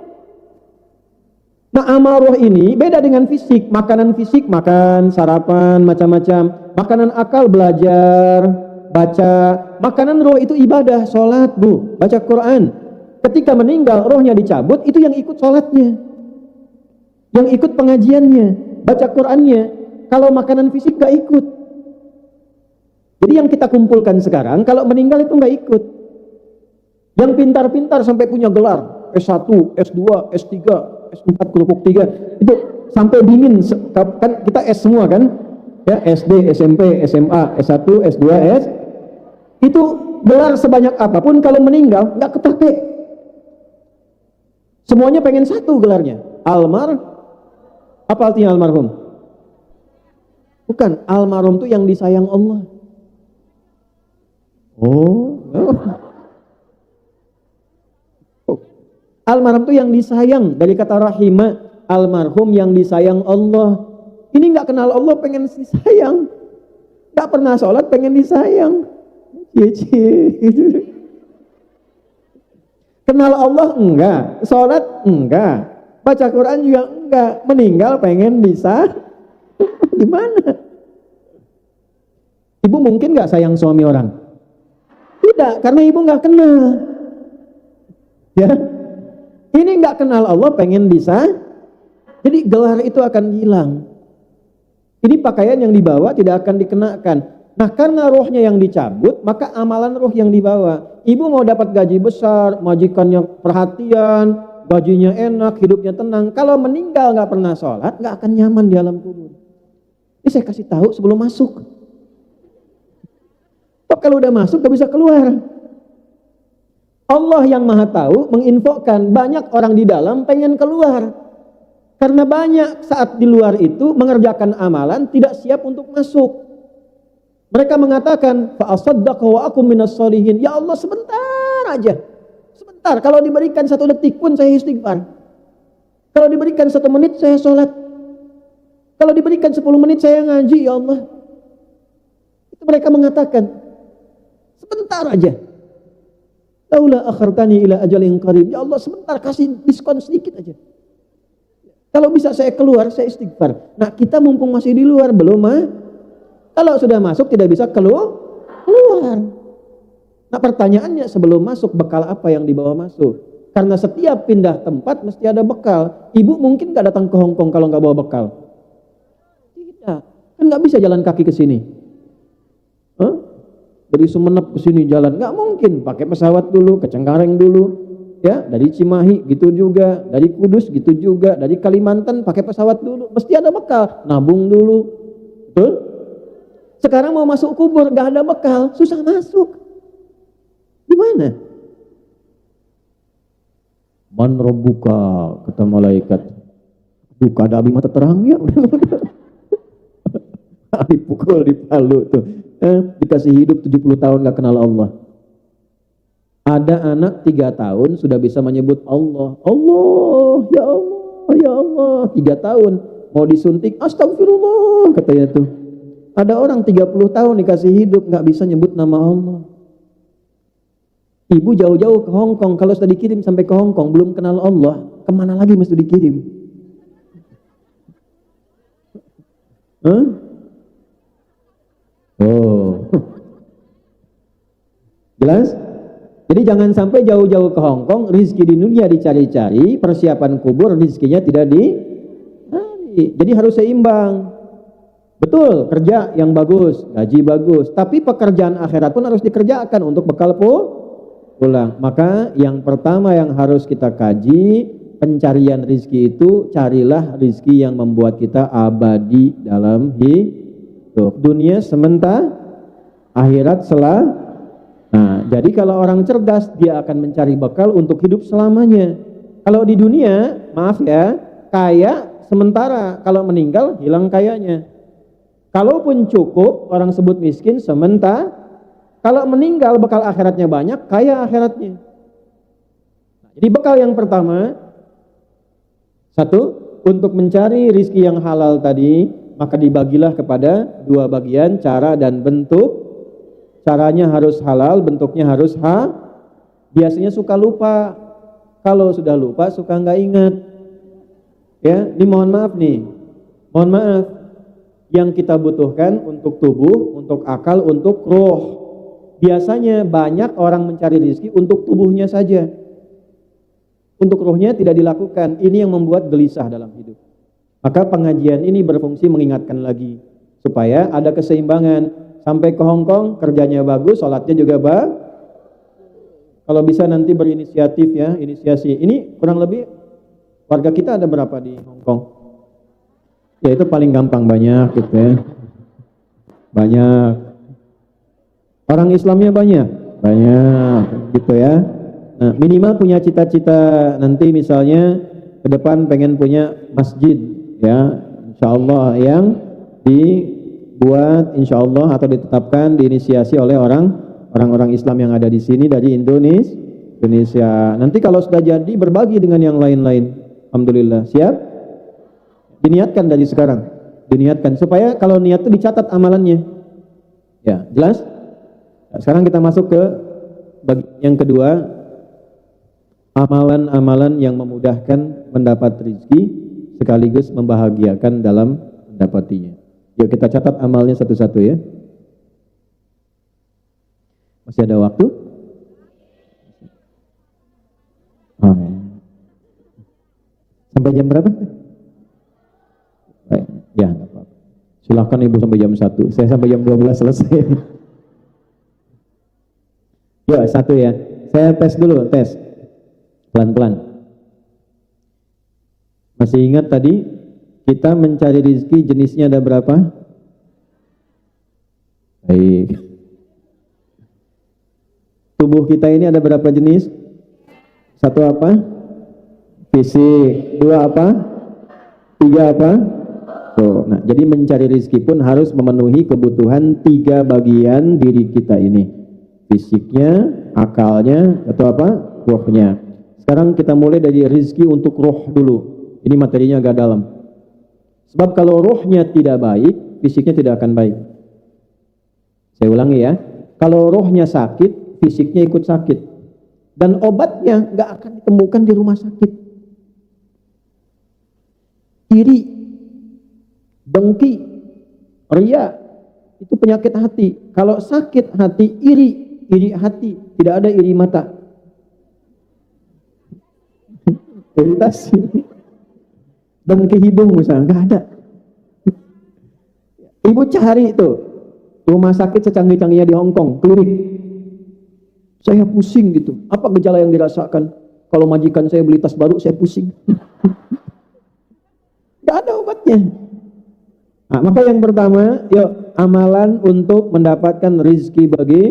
Nah, amal roh ini beda dengan fisik. Makanan fisik, makan, sarapan, macam-macam. Makanan akal, belajar, baca. Makanan roh itu ibadah, sholat, Bu, baca Quran. Ketika meninggal, rohnya dicabut, itu yang ikut sholatnya, yang ikut pengajiannya, baca Qurannya. Kalau makanan fisik gak ikut. Jadi yang kita kumpulkan sekarang, kalau meninggal itu gak ikut. Yang pintar-pintar sampai punya gelar S1, S2, S3, S4, kerupuk 3, itu sampai dingin, kan kita S semua kan ya, SD, SMP, SMA, S1, S2, S, itu gelar sebanyak apapun kalau meninggal nggak kepake. Semuanya pengen satu gelarnya, apa artinya almarhum? Bukan, almarhum itu yang disayang Allah. Oh. Almarhum itu yang disayang, dari kata rahimah, almarhum yang disayang Allah. Ini nggak kenal Allah pengen disayang, nggak pernah sholat pengen disayang. Kenal Allah enggak, sholat enggak, baca Quran juga enggak, meninggal pengen gimana? Ibu mungkin nggak sayang suami orang? Tidak, karena ibu nggak kenal. Ya. Ini nggak kenal Allah pengen jadi gelar itu akan hilang. Ini pakaian yang dibawa tidak akan dikenakan. Nah, karena rohnya yang dicabut, maka amalan roh yang dibawa. Ibu mau dapat gaji besar, majikannya perhatian, gajinya enak, hidupnya tenang. Kalau meninggal nggak pernah sholat, nggak akan nyaman di alam kubur. Ini saya kasih tahu sebelum masuk. Kalau udah masuk nggak bisa keluar. Allah yang maha tahu menginfokan banyak orang di dalam pengen keluar. Karena banyak saat di luar itu mengerjakan amalan tidak siap untuk masuk. Mereka mengatakan, fa asaddaqa wa akum minas sholihin. Ya Allah, sebentar aja. Sebentar, kalau diberikan 1 detik pun saya istighfar. Kalau diberikan 1 menit saya sholat. Kalau diberikan 10 menit saya ngaji, ya Allah. Itu mereka mengatakan, sebentar aja. Laula akhartani ila ajalin qarib. Ya Allah, sebentar, kasih diskon sedikit aja. Kalau bisa saya keluar, saya istighfar. Nah, kita mumpung masih di luar, belum kalau sudah masuk tidak bisa keluar. Nah, pertanyaannya sebelum masuk bekal apa yang dibawa masuk? Karena setiap pindah tempat mesti ada bekal. Ibu mungkin gak datang ke Hong Kong kalau gak bawa bekal. Tidak, kan gak bisa jalan kaki ke sini. Dari Sumenep ke sini jalan, nggak mungkin, pakai pesawat dulu, ke Cengkareng dulu, ya, dari Cimahi gitu juga, dari Kudus gitu juga, dari Kalimantan pakai pesawat dulu, mesti ada bekal, nabung dulu, betul? Sekarang mau masuk kubur, nggak ada bekal, susah masuk. Gimana? Man rabbuka, kata malaikat, buka ada abis mata terang ya, dipukul di palu tuh. Dikasih hidup 70 tahun gak kenal Allah. Ada anak 3 tahun sudah bisa menyebut Allah. Allah, ya Allah, ya Allah. 3 tahun mau disuntik, astagfirullah katanya tuh. Ada orang 30 tahun dikasih hidup gak bisa nyebut nama Allah. Ibu jauh-jauh ke Hong Kong, kalau sudah dikirim sampai ke Hong Kong belum kenal Allah, kemana lagi mesti dikirim? Oh, jelas? Jadi jangan sampai jauh-jauh ke Hong Kong, rizki di dunia dicari-cari, persiapan kubur rizkinya tidak dicari. Jadi harus seimbang. Betul, kerja yang bagus, gaji bagus, tapi pekerjaan akhirat pun harus dikerjakan untuk bekal pulang. Maka yang pertama yang harus kita kaji, pencarian rizki itu, carilah rizki yang membuat kita abadi dalam hidup. Dunia sementara, akhirat Nah, jadi kalau orang cerdas, dia akan mencari bekal untuk hidup selamanya. Kalau di dunia, maaf ya, kaya sementara, kalau meninggal hilang kayanya. Kalaupun cukup, orang sebut miskin sementara, kalau meninggal bekal akhiratnya banyak, kaya akhiratnya. Jadi bekal yang pertama, 1, untuk mencari rizki yang halal tadi, maka dibagilah kepada 2 bagian, cara dan bentuk. Caranya harus halal, bentuknya harus biasanya suka lupa. Kalau sudah lupa suka nggak ingat. Ya, ini mohon maaf nih. Mohon maaf. Yang kita butuhkan untuk tubuh, untuk akal, untuk roh. Biasanya banyak orang mencari rezeki untuk tubuhnya saja. Untuk rohnya tidak dilakukan. Ini yang membuat gelisah dalam hidup. Maka pengajian ini berfungsi mengingatkan lagi supaya ada keseimbangan. Sampai ke Hong Kong kerjanya bagus, sholatnya juga kalau bisa nanti berinisiatif ya, inisiasi. Ini kurang lebih warga kita ada berapa di Hong Kong? Ya itu paling gampang, banyak gitu ya. Banyak. Orang Islamnya banyak gitu ya. Nah, minimal punya cita-cita nanti misalnya ke depan pengen punya masjid ya, insyaallah yang dibuat insyaallah atau ditetapkan diinisiasi oleh orang orang-orang Islam yang ada di sini dari Indonesia. Nanti kalau sudah jadi berbagi dengan yang lain-lain. Alhamdulillah. Siap? Diniatkan dari sekarang. Diniatkan supaya kalau niat itu dicatat amalannya. Ya, jelas? Nah, sekarang kita masuk ke bagian yang kedua. Amalan-amalan yang memudahkan mendapat rezeki sekaligus membahagiakan dalam mendapatinya. Yuk kita catat amalnya satu-satu ya. Masih ada waktu? Sampai jam berapa? Baik, ya, enggak apa-apa. Silahkan Ibu sampai jam 1. Saya sampai jam 12 selesai. Yuk, satu ya. Saya tes dulu, tes. Pelan-pelan. Masih ingat tadi kita mencari rezeki jenisnya ada berapa? Baik. Tubuh kita ini ada berapa jenis? Satu apa? Fisik. Dua apa? Tiga apa? Tuh. Nah, jadi mencari rezeki pun harus memenuhi kebutuhan 3 bagian diri kita ini. Fisiknya, akalnya, atau apa? Ruhnya. Sekarang kita mulai dari rezeki untuk roh dulu. Ini materinya agak dalam. Sebab kalau rohnya tidak baik, fisiknya tidak akan baik. Saya ulangi ya. Kalau rohnya sakit, fisiknya ikut sakit. Dan obatnya nggak akan ditemukan di rumah sakit. Iri, dengki, ria, itu penyakit hati. Kalau sakit hati, iri hati, tidak ada iri mata. Iritasi. Dengki hidung misalnya, nggak ada. Ibu cari itu rumah sakit secanggih-canggihnya di Hong Kong, klinik. Saya pusing gitu. Apa gejala yang dirasakan? Kalau majikan saya beli tas baru, saya pusing. Nggak ada obatnya. Nah, maka yang pertama, yuk amalan untuk mendapatkan rizki bagi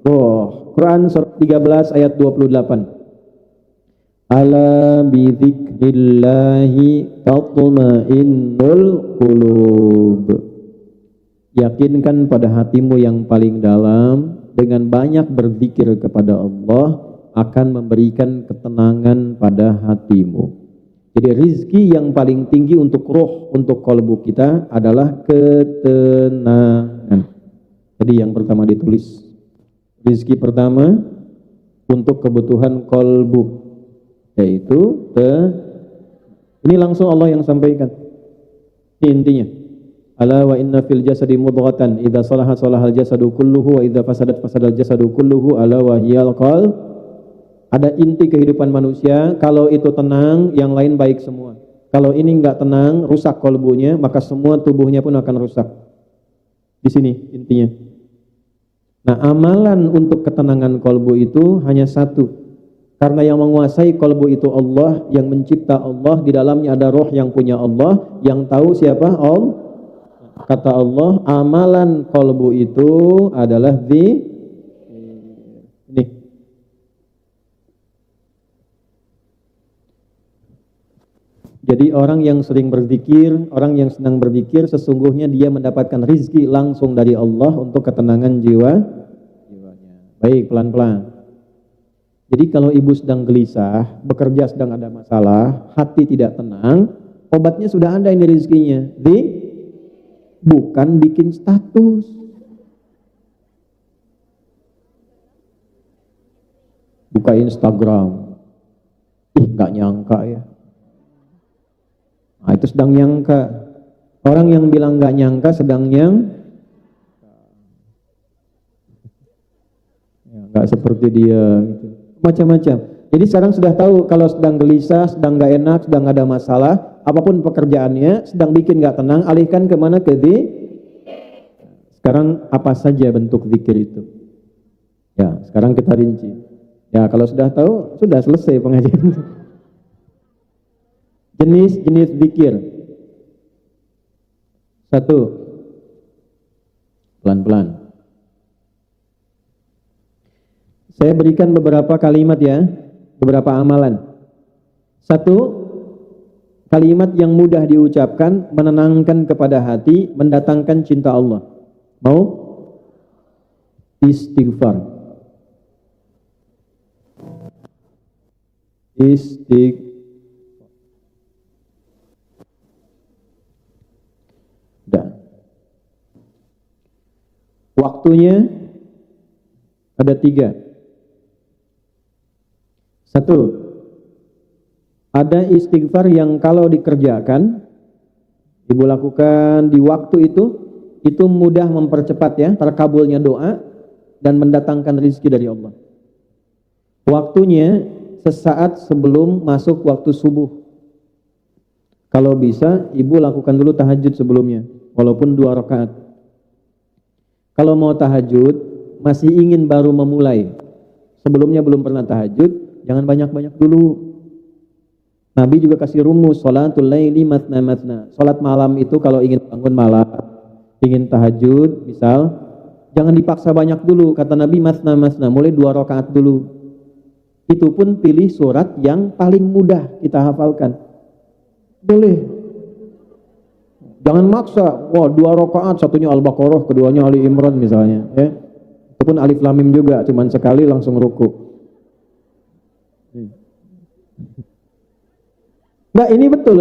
roh. Quran surat 13 ayat 28. Ala bidzikrillahi tatma'innul qulub. Yakinkan pada hatimu yang paling dalam, dengan banyak berzikir kepada Allah akan memberikan ketenangan pada hatimu. Jadi rizki yang paling tinggi untuk roh, untuk kolbu kita adalah ketenangan. Tadi yang pertama ditulis. Rizki pertama untuk kebutuhan kolbu, yaitu ini langsung Allah yang sampaikan. Ini intinya. Ala wa inna fil jasadi mudghatan idza salaha salahal jasadu kulluhu wa idza fasadat fasadal jasadu kulluhu ala wa hiyal qalb. Ada inti kehidupan manusia, kalau itu tenang, yang lain baik semua. Kalau ini enggak tenang, rusak kolbunya, maka semua tubuhnya pun akan rusak. Di sini intinya. Nah, amalan untuk ketenangan kolbu itu hanya satu. Karena yang menguasai kolbu itu Allah, yang mencipta Allah, di dalamnya ada roh yang punya Allah, yang tahu siapa? Allah. Kata Allah, amalan kolbu itu adalah ini. Jadi orang yang sering berzikir, orang yang senang berzikir, sesungguhnya dia mendapatkan rizki langsung dari Allah untuk ketenangan jiwanya. Baik, pelan-pelan. Jadi kalau ibu sedang gelisah, bekerja sedang ada masalah, hati tidak tenang, obatnya sudah ada ini rizkinya. Bukan bikin status. Buka Instagram. Nggak nyangka ya. Nah, itu sedang nyangka. Orang yang bilang nggak nyangka sedang nggak seperti dia gitu. Macam-macam. Jadi sekarang sudah tahu kalau sedang gelisah, sedang nggak enak, sedang ada masalah, apapun pekerjaannya, sedang bikin nggak tenang, alihkan kemana? Ke Sekarang apa saja bentuk zikir itu? Ya, sekarang kita rinci. Ya, kalau sudah tahu, sudah selesai pengajian. Jenis-jenis zikir. 1. Pelan-pelan. Saya berikan beberapa kalimat ya, beberapa amalan. 1, kalimat yang mudah diucapkan, menenangkan kepada hati, mendatangkan cinta Allah. Mau? Istighfar. Waktunya ada 3. 1, ada istighfar yang kalau dikerjakan, ibu lakukan di waktu itu mudah mempercepat ya terkabulnya doa dan mendatangkan rezeki dari Allah. Waktunya sesaat sebelum masuk waktu subuh. Kalau bisa, ibu lakukan dulu tahajud sebelumnya, walaupun 2 rakaat. Kalau mau tahajud, masih ingin baru memulai, sebelumnya belum pernah tahajud, jangan banyak-banyak dulu. Nabi juga kasih rumus, sholatul laili matna matna. Sholat malam itu kalau ingin bangun malam, ingin tahajud, misal, jangan dipaksa banyak dulu. Kata Nabi, matna matna, mulai 2 rakaat dulu. Itu pun pilih surat yang paling mudah kita hafalkan. Boleh. Jangan maksa, wah 2 rakaat, satunya Al-Baqarah, keduanya Ali Imran misalnya, ya. Ataupun Alif Lam Mim juga, cuman sekali langsung ruku. Nah, ini betul.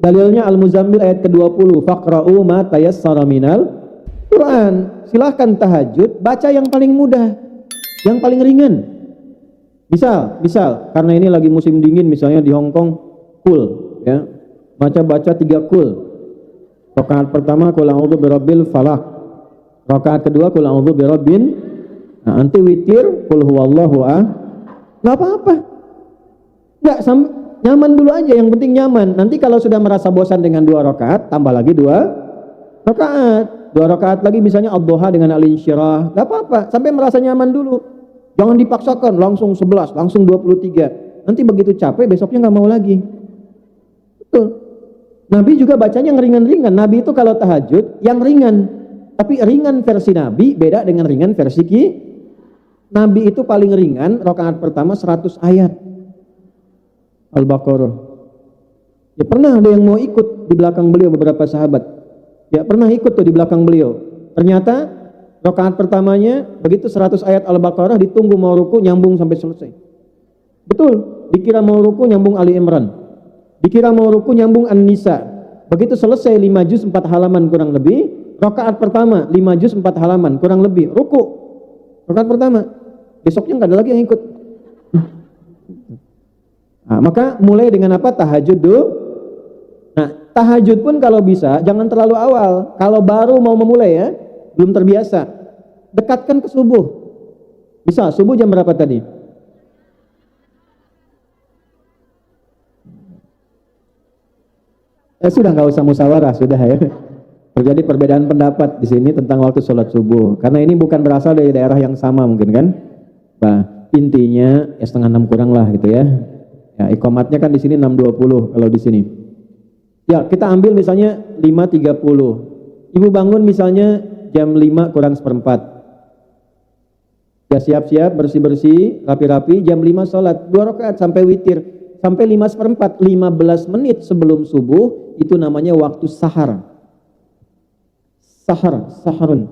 Dalilnya Al-Muzammil ayat ke-20, faqra'u ma tayassara minal Quran. Silahkan tahajud, baca yang paling mudah, yang paling ringan. Misal, karena ini lagi musim dingin misalnya di Hong Kong, cool, ya. Baca 3 cool. Rakaat pertama qul a'udzu birabbil falaq. Rakaat kedua qul a'udzu birabbin. Nah, nanti witir qul huwallahu ahad. Enggak apa-apa. Enggak nyaman dulu aja, yang penting nyaman. Nanti kalau sudah merasa bosan dengan 2 rakaat, tambah lagi 2 rakaat. 2 rakaat lagi misalnya ad-duha dengan al-insyirah. Enggak apa-apa, sampai merasa nyaman dulu. Jangan dipaksakan langsung 11, langsung 23. Nanti begitu capek besoknya enggak mau lagi. Betul. Nabi juga bacanya yang ringan-ringan. Nabi itu kalau tahajud yang ringan. Tapi ringan versi Nabi beda dengan ringan versi Nabi itu paling ringan rakaat pertama 100 ayat Al-Baqarah. Ya pernah ada yang mau ikut di belakang beliau, beberapa sahabat. Ya pernah ikut tuh di belakang beliau. Ternyata rakaat pertamanya begitu 100 ayat Al-Baqarah, ditunggu mau ruku nyambung sampai selesai. Betul, dikira mau ruku nyambung Ali Imran. Dikira mau ruku nyambung An-Nisa. Begitu selesai 5 juz 4 halaman kurang lebih, rakaat pertama 5 juz 4 halaman kurang lebih, ruku. Rakaat pertama. Besoknya enggak ada lagi yang ikut. Nah, maka mulai dengan apa? Tahajud dulu. Nah, tahajud pun kalau bisa jangan terlalu awal. Kalau baru mau memulai ya, belum terbiasa, dekatkan ke subuh. Bisa subuh jam berapa tadi? Sudah nggak usah musyawarah, sudah ya. Terjadi perbedaan pendapat di sini tentang waktu sholat subuh. Karena ini bukan berasal dari daerah yang sama mungkin kan. Nah, intinya ya 5:30 kurang lah gitu ya. Ya, iqamatnya kan di sini 6:20 kalau di sini. Ya, kita ambil misalnya 5:30. Ibu bangun misalnya jam 5 kurang seperempat. Ya siap-siap, bersih-bersih, rapi-rapi, jam 5 sholat, 2 rakaat sampai witir. Sampai 5 seperempat, 15 menit sebelum subuh, itu namanya waktu sahar. Saharun.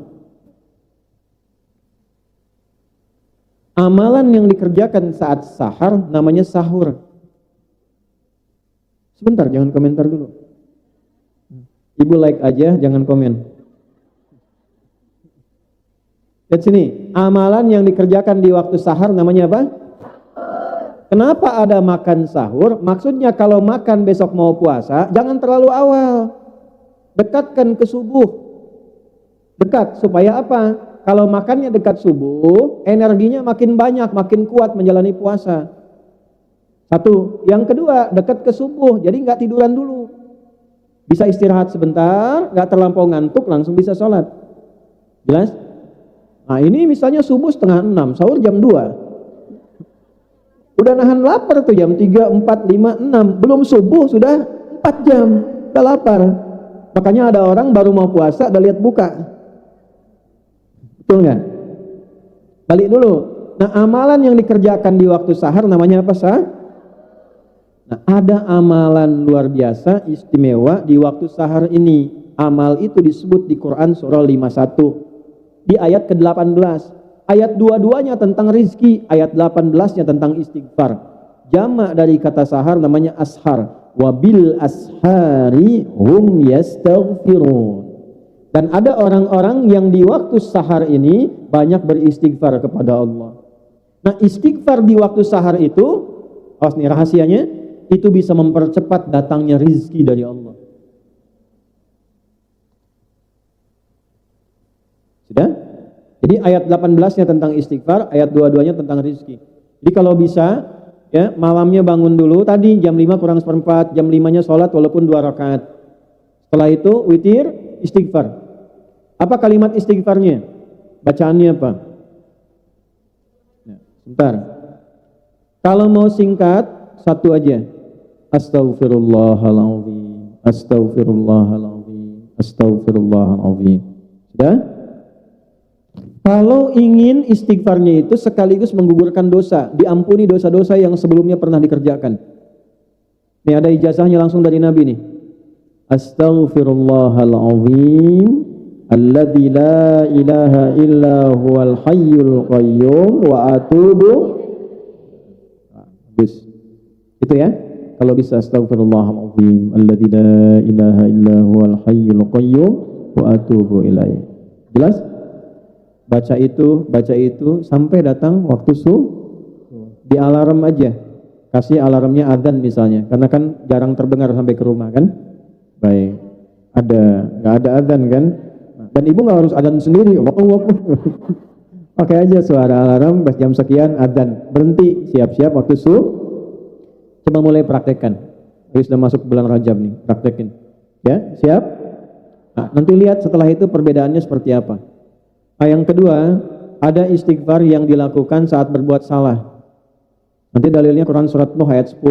Amalan yang dikerjakan saat sahar namanya sahur. Sebentar, jangan komentar dulu. Ibu like aja, jangan komen. Lihat sini, amalan yang dikerjakan di waktu sahar namanya apa? Kenapa ada makan sahur? Maksudnya kalau makan besok mau puasa, jangan terlalu awal. Dekatkan ke subuh. Dekat, supaya apa? Kalau makannya dekat subuh, energinya makin banyak, makin kuat menjalani puasa. 1. Yang kedua, dekat ke subuh, jadi nggak tiduran dulu. Bisa istirahat sebentar, nggak terlampau ngantuk, langsung bisa sholat. Jelas? Nah ini misalnya subuh 5:30, sahur jam 2. Udah nahan lapar tuh jam 3, 4, 5, 6. Belum subuh sudah 4 jam. Udah lapar. Makanya ada orang baru mau puasa udah lihat buka. Betul nggak? Balik dulu. Nah, amalan yang dikerjakan di waktu sahar namanya apa sah? Nah, ada amalan luar biasa istimewa di waktu sahar ini. Amal itu disebut di Quran surah 51 di ayat ke-18. Ayat 22-nya tentang rizki, ayat 18-nya tentang istighfar. Jamak dari kata sahar namanya ashar. Wabil ashari hum yastaghfirun. Dan ada orang-orang yang di waktu sahar ini banyak beristighfar kepada Allah. Nah, istighfar di waktu sahar itu, awas nih rahasianya, itu bisa mempercepat datangnya rizki dari Allah. Sudah? Jadi ayat 18-nya tentang istighfar, ayat 22-nya tentang rizki. Jadi kalau bisa, ya malamnya bangun dulu, tadi jam 5 kurang seperempat, jam 5-nya sholat walaupun 2 rakaat. Setelah itu witir, istighfar. Apa kalimat istighfarnya? Bacaannya apa? Ya, sebentar. Kalau mau singkat, satu aja. Astaghfirullahaladzim, astaghfirullahaladzim, astaghfirullahaladzim. Sudah? Kalau ingin istighfarnya itu sekaligus menggugurkan dosa, diampuni dosa-dosa yang sebelumnya pernah dikerjakan. Ini ada ijazahnya langsung dari Nabi nih. Astaghfirullahaladzim alladzi la ilaha illa huwal hayyul qayyum wa atubu. Bagus. Itu ya. Kalau bisa astaghfirullahaladzim alladzi la ilaha illa huwal hayyul qayyum wa atubu ilaih. Jelas? Baca itu sampai datang waktu di alarm aja. Kasih alarmnya adzan misalnya, karena kan jarang terdengar sampai ke rumah kan. Baik. Nggak ada adzan kan? Dan ibu nggak harus adzan sendiri. Pakai aja suara alarm pas jam sekian adzan. Berhenti, siap-siap waktu Coba mulai praktekkan. Ini sudah masuk bulan Rajab nih, praktekin. Ya, siap? Nah, nanti lihat setelah itu perbedaannya seperti apa. Yang kedua, ada istighfar yang dilakukan saat berbuat salah. Nanti dalilnya Quran surat Nuh ayat 10.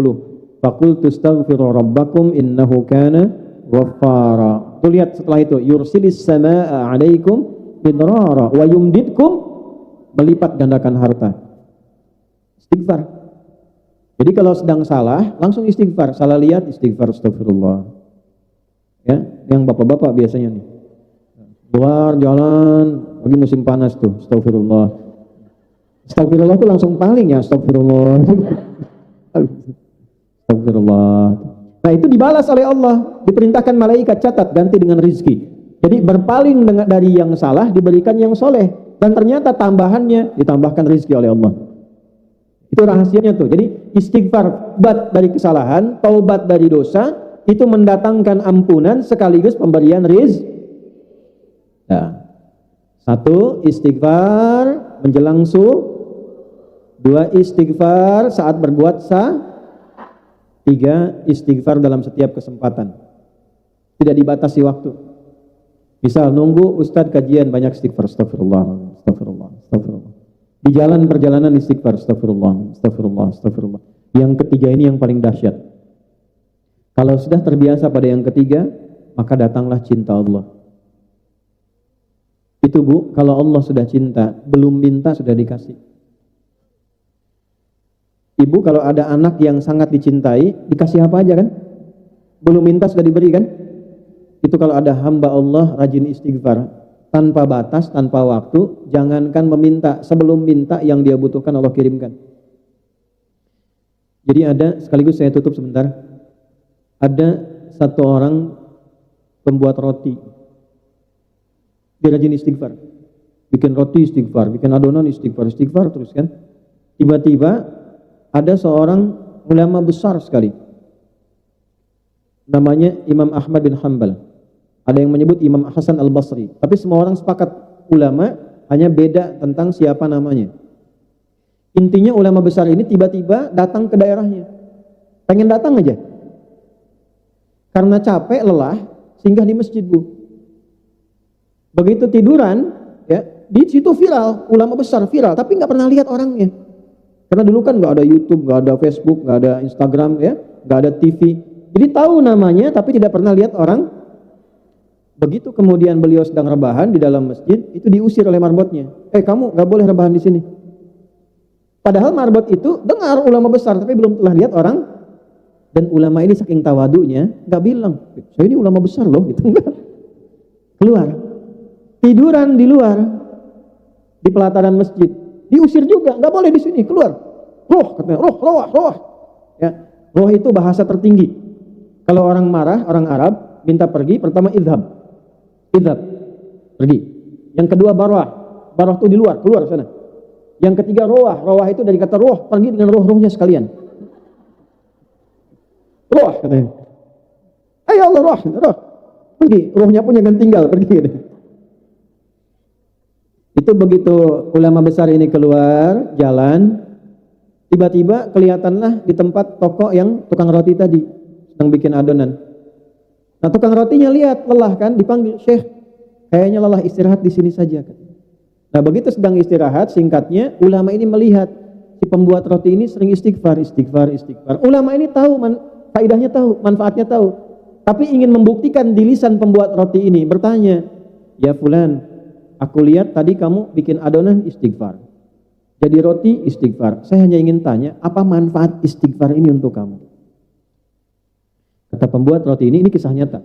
Faqultu astaghfiru rabbakum innahu kana ghaffara. Tuh lihat setelah itu, yursilis samaa'a 'alaikum midrara wa yumdidkum, melipat gandakan harta. Istighfar. Jadi kalau sedang salah, langsung istighfar. Salah lihat, istighfar, astagfirullah. Ya, yang bapak-bapak biasanya nih. Keluar jalan, lagi musim panas tuh, astagfirullah. Astagfirullah tuh langsung paling ya, astagfirullah. Astagfirullah. Nah itu dibalas oleh Allah, diperintahkan malaikat catat ganti dengan rizki. Jadi berpaling dari yang salah diberikan yang soleh, dan ternyata tambahannya ditambahkan rizki oleh Allah. Itu rahasianya tuh. Jadi istighfar, taubat dari kesalahan, taubat dari dosa, itu mendatangkan ampunan sekaligus pemberian rizki. Ya. 1 istighfar menjelang subuh, 2 istighfar saat berbuat sah, 3 istighfar dalam setiap kesempatan. Tidak dibatasi waktu. Misal nunggu ustadz kajian banyak istighfar, astagfirullah, astagfirullah, astagfirullah. Di jalan perjalanan istighfar, astagfirullah, astagfirullah, astagfirullah. Yang ketiga ini yang paling dahsyat. Kalau sudah terbiasa pada yang ketiga, maka datanglah cinta Allah. Itu Bu, kalau Allah sudah cinta, belum minta sudah dikasih. Ibu kalau ada anak yang sangat dicintai, dikasih apa aja kan? Belum minta sudah diberi kan? Itu kalau ada hamba Allah rajin istighfar, tanpa batas, tanpa waktu, jangankan meminta, sebelum minta yang dia butuhkan Allah kirimkan. Jadi ada, sekaligus saya tutup sebentar, ada satu orang pembuat roti. Dia rajin istighfar, bikin roti istighfar, bikin adonan istighfar, istighfar terus kan. Tiba-tiba ada seorang ulama besar sekali, namanya Imam Ahmad bin Hanbal. Ada yang menyebut Imam Hasan al-Basri, tapi semua orang sepakat ulama, hanya beda tentang siapa namanya. Intinya ulama besar ini tiba-tiba datang ke daerahnya, pengen datang aja, karena capek, lelah, singgah di masjid Bu. Begitu tiduran, ya di situ viral, ulama besar viral, tapi nggak pernah lihat orangnya. Karena dulu kan nggak ada YouTube, nggak ada Facebook, nggak ada Instagram, ya, nggak ada TV. Jadi tahu namanya, tapi tidak pernah lihat orang. Begitu kemudian beliau sedang rebahan di dalam masjid, itu diusir oleh marbotnya. Kamu nggak boleh rebahan di sini. Padahal marbot itu dengar ulama besar, tapi belum telah lihat orang. Dan ulama ini saking tawadunya, nggak bilang, saya ini ulama besar loh, gitu enggak. Keluar. Tiduran di luar. di pelataran masjid. Diusir juga, nggak boleh di sini, keluar. Roh, katanya, roh. Ya, roh itu bahasa tertinggi. Kalau orang marah, orang Arab minta pergi, pertama idhab, pergi. Yang kedua barwah itu di luar, keluar sana. Yang ketiga roh itu dari kata roh, pergi dengan roh-rohnya sekalian. Roh, katanya. Ayo Allah, roh. Pergi, rohnya pun jangan tinggal, pergi. Itu begitu ulama besar ini keluar, jalan, tiba-tiba kelihatanlah di tempat toko yang tukang roti tadi, sedang bikin adonan. Nah tukang rotinya lihat, lelah kan, dipanggil, Syekh, kayaknya lelah, istirahat di sini saja. Nah begitu sedang istirahat, singkatnya, ulama ini melihat, si pembuat roti ini sering istighfar. Ulama ini tahu, faidahnya tahu, manfaatnya tahu. Tapi ingin membuktikan di lisan pembuat roti ini, bertanya, ya fulan, aku lihat tadi kamu bikin adonan istighfar, jadi roti istighfar. Saya hanya ingin tanya, apa manfaat istighfar ini untuk kamu? Kata pembuat roti ini kisah nyata.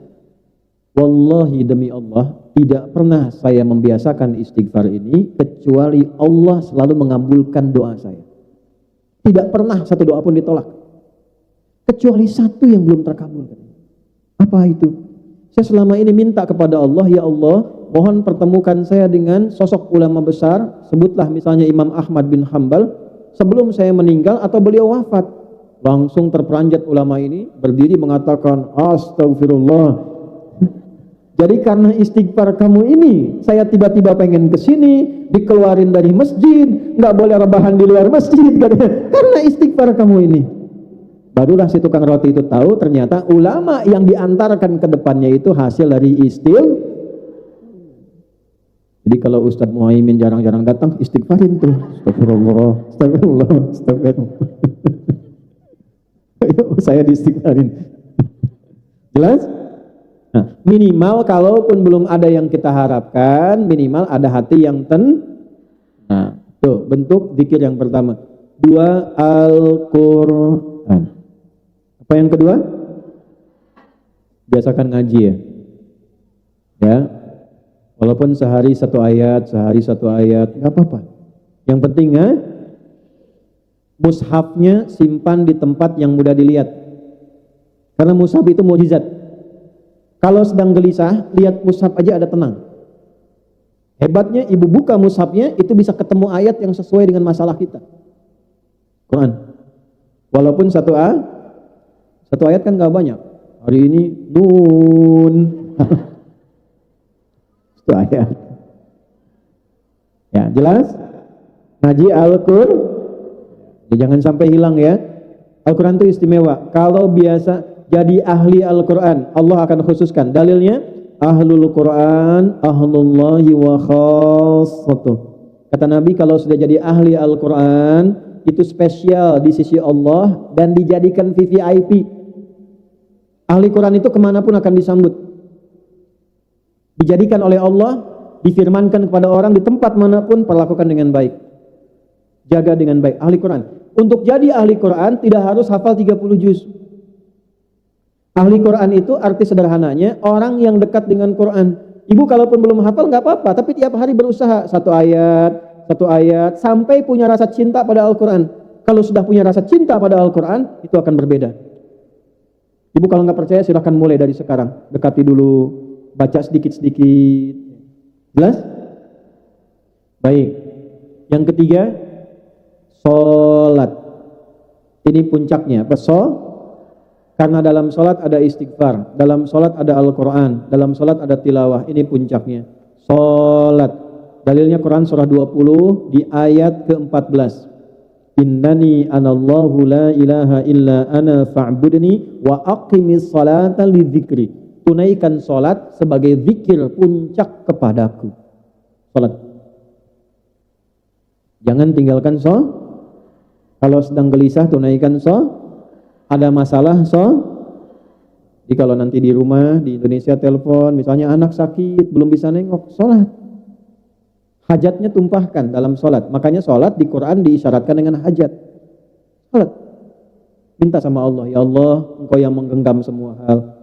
Wallahi demi Allah, tidak pernah saya membiasakan istighfar ini, kecuali Allah selalu mengabulkan doa saya. Tidak pernah satu doa pun ditolak. Kecuali satu yang belum terkabul. Apa itu? Saya selama ini minta kepada Allah, ya Allah, mohon pertemukan saya dengan sosok ulama besar, sebutlah misalnya Imam Ahmad bin Hanbal, sebelum saya meninggal atau beliau wafat. Langsung terperanjat ulama ini, berdiri mengatakan, astagfirullah. Jadi karena istighfar kamu ini, saya tiba-tiba pengen kesini, dikeluarin dari masjid, nggak boleh rebahan di luar masjid, karena istighfar kamu ini. Barulah si tukang roti itu tahu ternyata ulama yang diantarkan ke depannya itu hasil dari Jadi kalau Ustadz Muhaimin jarang-jarang datang, istighfarin tuh. Astagfirullah. Ayo saya diistighfarin. Jelas? Nah, minimal kalaupun belum ada yang kita harapkan, minimal ada hati yang Nah, tuh bentuk zikir yang pertama. 2, Al-Qur'an. Apa yang kedua? Biasakan ngaji ya. Ya. Walaupun sehari satu ayat, nggak apa-apa. Yang penting mushafnya simpan di tempat yang mudah dilihat. Karena mushaf itu mukjizat. Kalau sedang gelisah, lihat mushaf aja ada tenang. Hebatnya ibu buka mushafnya itu bisa ketemu ayat yang sesuai dengan masalah kita. Quran. Walaupun satu ayat kan nggak banyak. Hari ini Nun. Satu ayat. Ya, jelas? Ngaji Al-Qur'an. Jangan sampai hilang ya. Al-Qur'an itu istimewa. Kalau biasa jadi ahli Al-Qur'an, Allah akan khususkan. Dalilnya, ahlul Qur'an, ahlullahi wa khassatuh. Kata Nabi, kalau sudah jadi ahli Al-Qur'an, itu spesial di sisi Allah dan dijadikan VVIP. Ahli Quran itu kemanapun akan disambut. Dijadikan oleh Allah, difirmankan kepada orang di tempat manapun, perlakukan dengan baik. Jaga dengan baik. Ahli Quran. Untuk jadi ahli Quran tidak harus hafal 30 juz. Ahli Quran itu arti sederhananya orang yang dekat dengan Quran. Ibu kalaupun belum hafal nggak apa-apa, tapi tiap hari berusaha satu ayat sampai punya rasa cinta pada Al-Quran. Kalau sudah punya rasa cinta pada Al-Quran, itu akan berbeda. Ibu kalau nggak percaya silahkan mulai dari sekarang. Dekati dulu, baca sedikit-sedikit. Jelas? Baik. Yang ketiga, sholat. Ini puncaknya. Karena dalam sholat ada istighfar, dalam sholat ada Al-Quran, dalam sholat ada tilawah. Ini puncaknya. Sholat. Dalilnya Quran surah 20 di ayat ke-14. Innani anallahu la ilaha illa ana fa'budni wa aqimis salata lidzikri. Tunaikan salat sebagai zikir puncak kepadaku. Salat. Jangan tinggalkan Kalau sedang gelisah tunaikan Ada masalah Jadi kalau nanti di rumah di Indonesia telepon, misalnya anak sakit belum bisa nengok, salat. Hajatnya tumpahkan dalam sholat. Makanya sholat di Quran diisyaratkan dengan hajat. Sholat. Minta sama Allah, ya Allah, Engkau yang menggenggam semua hal.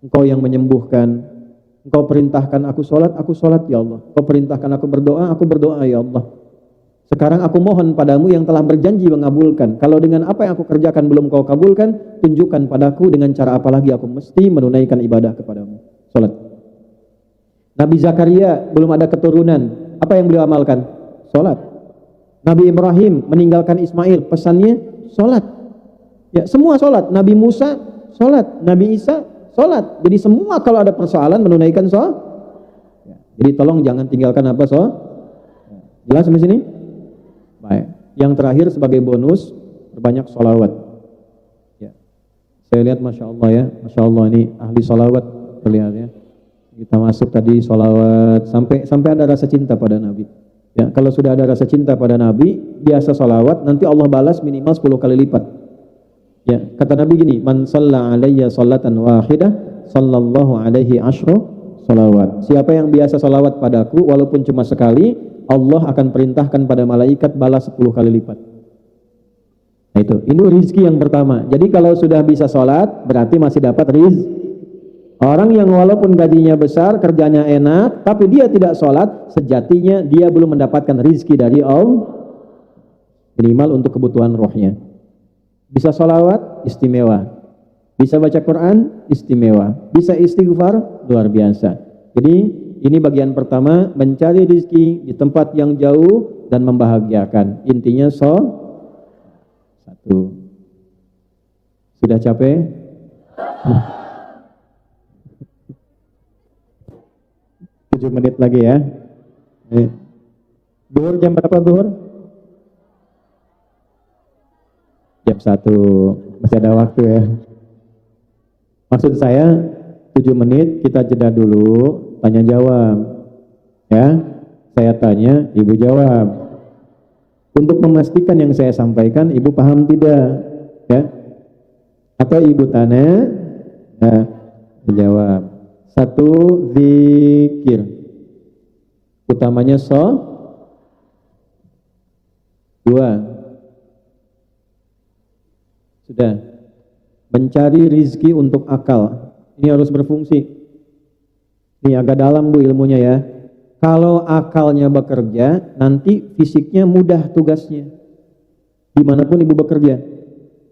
Engkau yang menyembuhkan. Engkau perintahkan aku sholat ya Allah. Engkau perintahkan aku berdoa ya Allah. Sekarang aku mohon padamu yang telah berjanji mengabulkan. Kalau dengan apa yang aku kerjakan belum kau kabulkan, tunjukkan padaku dengan cara apa lagi aku mesti menunaikan ibadah kepadamu. Sholat. Nabi Zakaria belum ada keturunan. Apa yang beliau amalkan? Sholat. Nabi Ibrahim meninggalkan Ismail. Pesannya sholat. Ya, semua sholat. Nabi Musa sholat. Nabi Isa sholat. Jadi semua kalau ada persoalan menunaikan sholat. Ya, jadi tolong jangan tinggalkan apa sholat. Jelas sampai sini? Baik. Yang terakhir sebagai bonus, perbanyak sholawat. Ya. Saya lihat Masya Allah ya, Masya Allah ini ahli sholawat terlihat ya. Kita masuk tadi sholawat sampai ada rasa cinta pada Nabi. Ya, kalau sudah ada rasa cinta pada Nabi, biasa sholawat, nanti Allah balas minimal 10 kali lipat. Ya, kata Nabi gini, man shalla alayya sholatan wahidah, sallallahu alaihi asyru sholawat. Siapa yang biasa sholawat padaku, walaupun cuma sekali, Allah akan perintahkan pada malaikat balas 10 kali lipat. Nah ini rizki yang pertama. Jadi kalau sudah bisa sholat, berarti masih dapat rizki. Orang yang walaupun gajinya besar, kerjanya enak, tapi dia tidak sholat, sejatinya dia belum mendapatkan rizki dari Allah. Minimal untuk kebutuhan rohnya. Bisa sholawat, istimewa. Bisa baca Quran, istimewa. Bisa istighfar, luar biasa. Jadi ini bagian pertama, mencari rizki di tempat yang jauh dan membahagiakan. Intinya satu. Sudah capek? 7 menit lagi ya. Duhur jam berapa duhur? Jam 1. Masih ada waktu ya. Maksud saya 7 menit kita jeda dulu. Tanya jawab ya, saya tanya, ibu jawab. Untuk memastikan yang saya sampaikan ibu paham tidak ya, atau ibu tanya ya, jawab. 1, zikir utamanya 2, sudah mencari rizki untuk akal. Ini harus berfungsi. Ini agak dalam Bu ilmunya ya. Kalau akalnya bekerja, nanti fisiknya mudah tugasnya. Dimanapun ibu bekerja.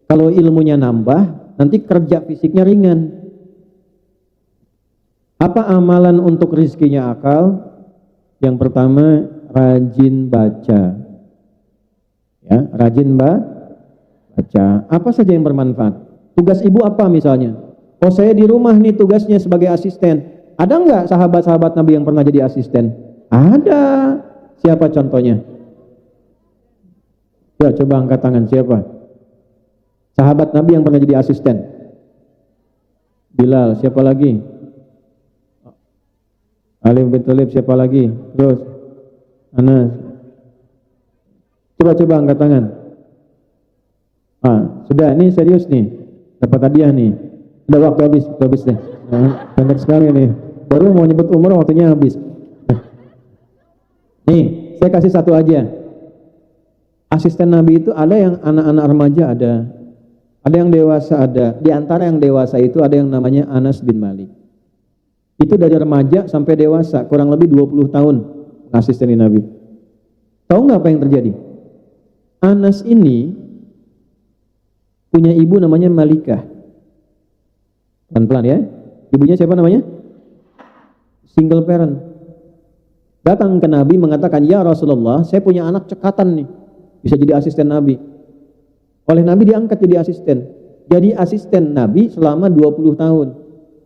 Kalau ilmunya nambah, nanti kerja fisiknya ringan. Apa amalan untuk rizkinya akal? Yang pertama, rajin baca. Ya, rajin baca. Apa saja yang bermanfaat? Tugas ibu apa misalnya? Oh saya di rumah nih tugasnya sebagai asisten. Ada nggak sahabat-sahabat Nabi yang pernah jadi asisten? Ada. Siapa contohnya? Ya, coba angkat tangan. Siapa? Sahabat Nabi yang pernah jadi asisten. Bilal. Siapa lagi? Ali bin Thalib. Siapa lagi? Terus Anas. Coba angkat tangan. Sudah. Ini serius nih. Dapat hadiah nih. Udah waktu habis deh. Pendek sekali nih. Baru mau nyebut umur waktunya habis. Nih, saya kasih satu aja. Asisten Nabi itu ada yang anak-anak remaja ada yang dewasa ada. Di antara yang dewasa itu ada yang namanya Anas bin Malik. Itu dari remaja sampai dewasa, kurang lebih 20 tahun asisten Nabi. Tahu nggak apa yang terjadi? Anas ini punya ibu namanya Malikah. Pelan-pelan ya. Ibunya siapa namanya? Single parent. Datang ke Nabi mengatakan, ya Rasulullah, saya punya anak cekatan nih, bisa jadi asisten Nabi. Oleh Nabi diangkat jadi asisten. Jadi asisten Nabi selama 20 tahun.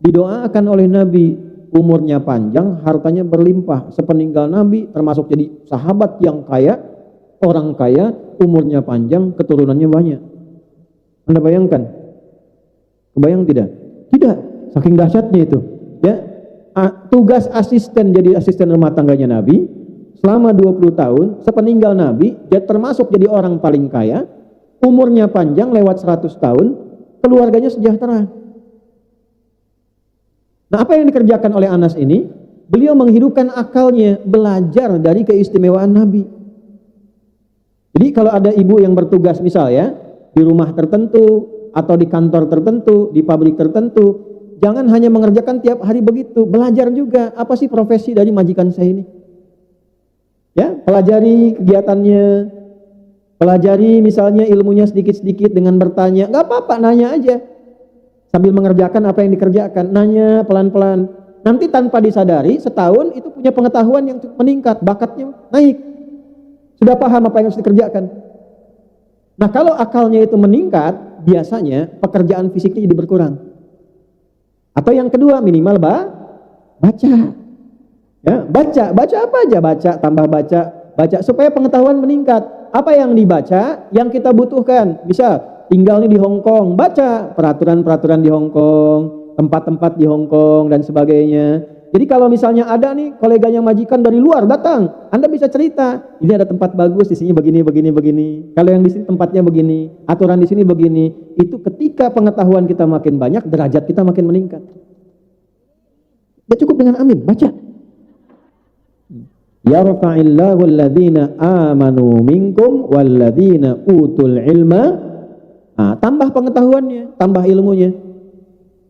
Didoakan oleh Nabi, umurnya panjang, hartanya berlimpah. Sepeninggal Nabi, termasuk jadi sahabat yang kaya, orang kaya, umurnya panjang, keturunannya banyak. Anda bayangkan? Kebayang tidak? Tidak, saking dahsyatnya itu. Ya, tugas asisten jadi asisten rumah tangganya Nabi selama 20 tahun, sepeninggal Nabi, dia termasuk jadi orang paling kaya, umurnya panjang lewat 100 tahun, keluarganya sejahtera. Nah, apa yang dikerjakan oleh Anas ini? Beliau menghidupkan akalnya, belajar dari keistimewaan Nabi. Jadi kalau ada ibu yang bertugas misal ya, di rumah tertentu, atau di kantor tertentu, di pabrik tertentu, jangan hanya mengerjakan tiap hari begitu, belajar juga. Apa sih profesi dari majikan saya ini? Ya, pelajari kegiatannya, pelajari misalnya ilmunya sedikit-sedikit dengan bertanya. Nggak apa-apa, nanya aja. Sambil mengerjakan apa yang dikerjakan, nanya pelan-pelan. Nanti tanpa disadari, setahun itu punya pengetahuan yang cukup meningkat, bakatnya naik. Sudah paham apa yang harus dikerjakan. Nah, kalau akalnya itu meningkat, biasanya pekerjaan fisiknya jadi berkurang. Atau yang kedua, minimal baca. Ya, baca apa aja, baca supaya pengetahuan meningkat. Apa yang dibaca, yang kita butuhkan. Bisa tinggal nih di Hong Kong, baca peraturan-peraturan di Hong Kong, tempat-tempat di Hong Kong dan sebagainya. Jadi kalau misalnya ada nih koleganya majikan dari luar datang, Anda bisa cerita, ini ada tempat bagus di sini begini. Kalau yang di sini tempatnya begini, aturan di sini begini. Itu ketika pengetahuan kita makin banyak, derajat kita makin meningkat. Ya cukup dengan amin, baca. Yarfa'illahu alladhina amanu minkum walladhina utul ilma. Nah, tambah pengetahuannya, tambah ilmunya.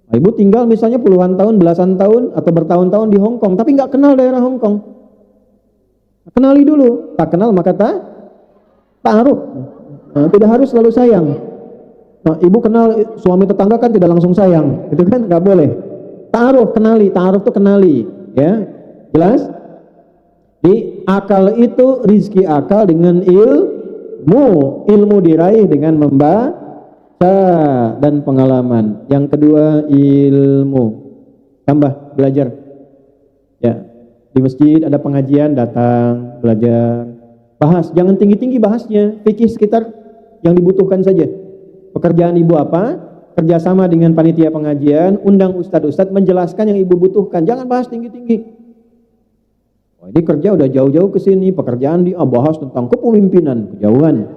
Ibu tinggal misalnya puluhan tahun, belasan tahun, atau bertahun-tahun di Hong Kong, tapi nggak kenal daerah Hong Kong. Kenali dulu. Tak kenal maka ta'aruf. Nah, tidak harus selalu sayang. Nah, ibu kenal suami tetangga kan tidak langsung sayang, itu kan nggak boleh. Ta'aruf, kenali. Ta'aruf itu kenali, ya. Jelas? Di akal itu rizki akal dengan ilmu diraih dengan membaca dan pengalaman. Yang kedua ilmu, tambah belajar. Ya, di masjid ada pengajian, datang belajar, bahas. Jangan tinggi-tinggi bahasnya, fikih sekitar yang dibutuhkan saja. Pekerjaan ibu apa? Kerjasama dengan panitia pengajian, undang ustadz-ustadz menjelaskan yang ibu butuhkan. Jangan bahas tinggi-tinggi. Wah, ini kerja udah jauh-jauh ke sini, pekerjaan bahas tentang kepemimpinan, kejauhan.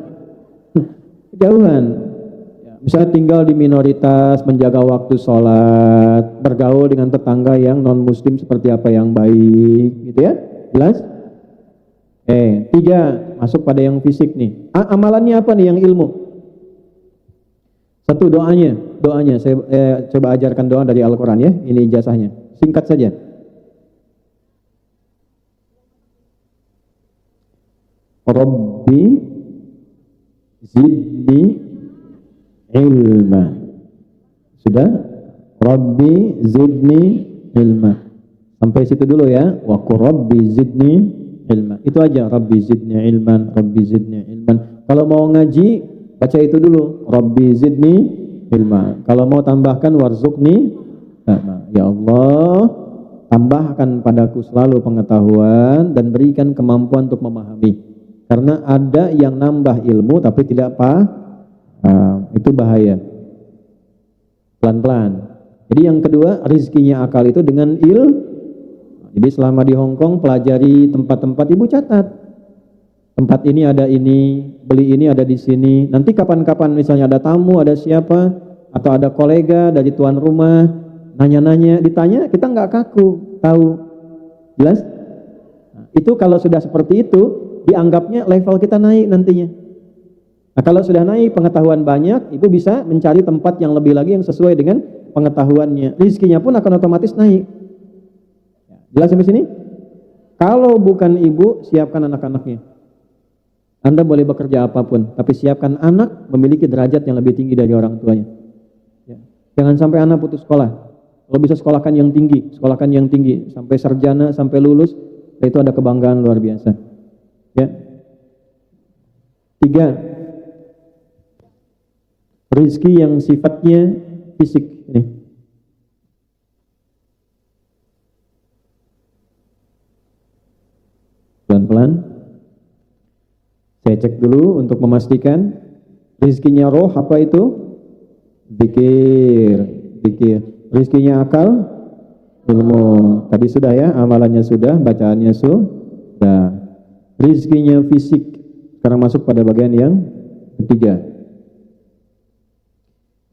Misalnya tinggal di minoritas, menjaga waktu sholat, bergaul dengan tetangga yang non-muslim seperti apa yang baik, gitu ya, jelas? Tiga, masuk pada yang fisik nih. Amalannya apa nih yang ilmu? Satu, doanya. Saya coba ajarkan doa dari Al-Quran ya, ini ijazahnya, singkat saja. Rabbi zidni ilma. Sudah? Rabbi zidni ilma. Sampai situ dulu ya. Wa qur rabbi zidni ilma. Itu aja, Rabbi zidni ilman, Rabbi zidni ilman. Kalau mau ngaji, baca itu dulu, Rabbi zidni ilma. Kalau mau tambahkan warzuqni, ya Allah, tambahkan padaku selalu pengetahuan dan berikan kemampuan untuk memahami. Karena ada yang nambah ilmu tapi tidak itu bahaya. Pelan-pelan. Jadi yang kedua, rizkinya akal itu dengan Jadi selama di Hong Kong pelajari tempat-tempat, ibu catat. Tempat ini ada ini, beli ini ada di sini. Nanti kapan-kapan misalnya ada tamu, ada siapa, atau ada kolega dari tuan rumah, nanya-nanya, ditanya, kita nggak kaku, tahu. Jelas? Nah, itu kalau sudah seperti itu, dianggapnya level kita naik nantinya. Nah, kalau sudah naik pengetahuan banyak, ibu bisa mencari tempat yang lebih lagi yang sesuai dengan pengetahuannya. Rizkinya pun akan otomatis naik. Jelas sampai sini? Kalau bukan ibu, siapkan anak-anaknya. Anda boleh bekerja apapun, tapi siapkan anak memiliki derajat yang lebih tinggi dari orang tuanya. Ya. Jangan sampai anak putus sekolah. Kalau bisa sekolahkan yang tinggi, sampai sarjana, sampai lulus, itu ada kebanggaan luar biasa. Ya. 3. Rizki yang sifatnya fisik ini. Pelan-pelan. Saya cek dulu untuk memastikan rizkinya roh apa itu? Zikir. Rizkinya akal, ilmu. Tadi sudah ya, amalannya sudah, bacaannya sudah. Rizkinya fisik. Sekarang masuk pada bagian yang ketiga.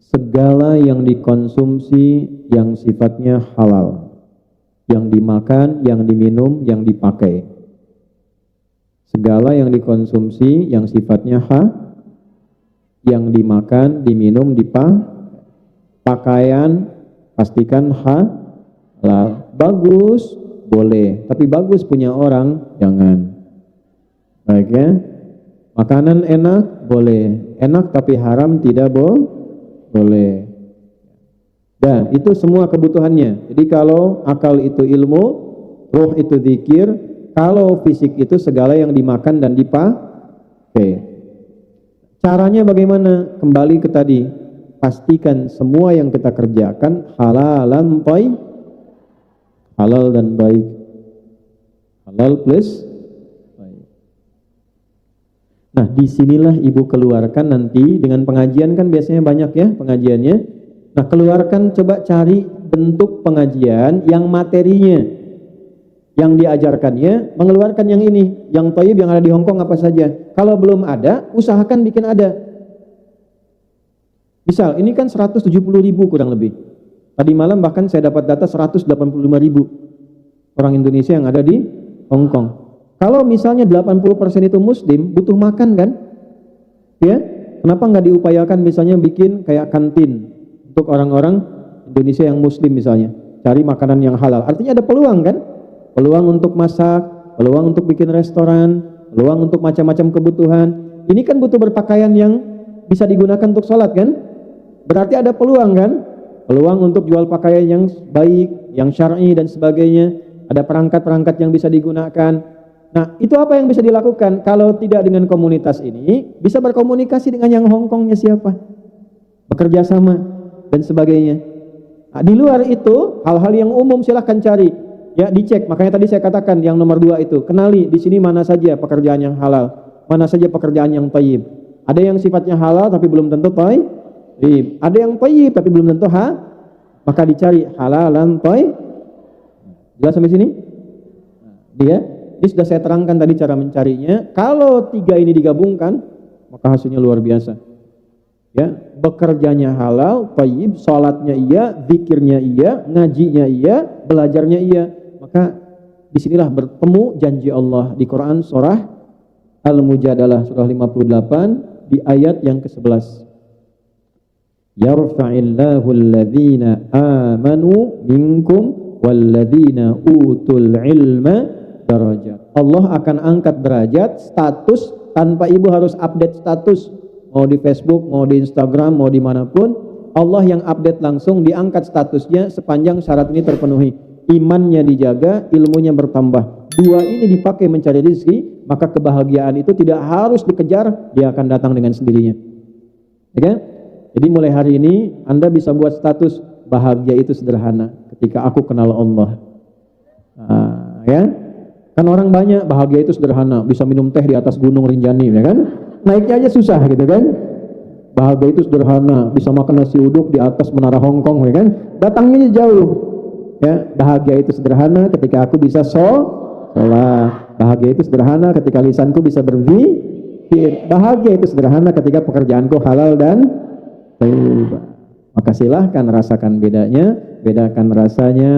Segala yang dikonsumsi yang sifatnya halal, yang dimakan, yang diminum, yang dipakai. Segala yang dikonsumsi yang sifatnya yang dimakan, diminum, pakaian, pastikan halal. Bagus, boleh. Tapi bagus punya orang, jangan. Baik ya. Makanan enak, boleh. Enak tapi haram tidak boleh. Dan itu semua kebutuhannya. Jadi kalau akal itu ilmu, ruh itu zikir, kalau fisik itu segala yang dimakan dan dipakai. Caranya bagaimana? Kembali ke tadi, pastikan semua yang kita kerjakan halalan thayyib, halal dan baik. Halal plus baik. Nah, disinilah ibu keluarkan nanti dengan pengajian, kan biasanya banyak ya pengajiannya. Nah, keluarkan, coba cari bentuk pengajian yang materinya, yang diajarkannya mengeluarkan yang ini, yang thayyib yang ada di Hongkong apa saja. Kalau belum ada, usahakan bikin ada. Misal, ini kan 170.000 kurang lebih. Tadi malam bahkan saya dapat data 185.000 orang Indonesia yang ada di Hongkong. Kalau misalnya 80% itu muslim, butuh makan kan? Ya, kenapa nggak diupayakan misalnya bikin kayak kantin untuk orang-orang Indonesia yang muslim misalnya, cari makanan yang halal. Artinya ada peluang kan? Peluang untuk masak, peluang untuk bikin restoran, peluang untuk macam-macam kebutuhan. Ini kan butuh berpakaian yang bisa digunakan untuk sholat kan? Berarti ada peluang kan? Peluang untuk jual pakaian yang baik, yang syar'i dan sebagainya. Ada perangkat-perangkat yang bisa digunakan. Nah, itu apa yang bisa dilakukan? Kalau tidak dengan komunitas ini, bisa berkomunikasi dengan yang Hongkongnya siapa? Bekerja sama dan sebagainya. Nah, di luar itu, hal-hal yang umum silahkan cari. Ya, dicek. Makanya tadi saya katakan yang nomor 2 itu, kenali di sini mana saja pekerjaan yang halal, mana saja pekerjaan yang thayyib. Ada yang sifatnya halal tapi belum tentu thayyib. Ada yang thayyib tapi belum tentu maka dicari halalan thayyib. Jelas sampai sini? Ini sudah saya terangkan tadi cara mencarinya. Kalau 3 ini digabungkan, maka hasilnya luar biasa. Ya, bekerjanya halal, thayyib, salatnya iya, zikirnya iya, ngajinya iya, belajarnya iya. Maka disinilah bertemu janji Allah di Quran surah Al-Mujadalah surah 58 di ayat yang ke-11. Yarfa'illahu alladhina amanu minkum walladzina utul ilma darajat. Allah akan angkat derajat, status, tanpa ibu harus update status. Mau di Facebook, mau di Instagram, mau dimanapun, Allah yang update langsung, diangkat statusnya sepanjang syarat ini terpenuhi. Imannya dijaga, ilmunya bertambah. 2 ini dipakai mencari rezeki, maka kebahagiaan itu tidak harus dikejar, dia akan datang dengan sendirinya. Ya kan? Jadi mulai hari ini Anda bisa buat status, bahagia itu sederhana ketika aku kenal Allah. Ya, kan orang banyak bahagia itu sederhana, bisa minum teh di atas gunung Rinjani, ya kan? Naiknya aja susah gitu kan. Bahagia itu sederhana, bisa makan nasi uduk di atas menara Hongkong, ya kan? Datangnya jauh. Ya, bahagia itu sederhana ketika aku bisa sholat. Bahagia itu sederhana ketika lisanku bisa berzikir. Bahagia itu sederhana ketika pekerjaanku halal dan thayyib. Maka silahkan rasakan bedanya, bedakan rasanya.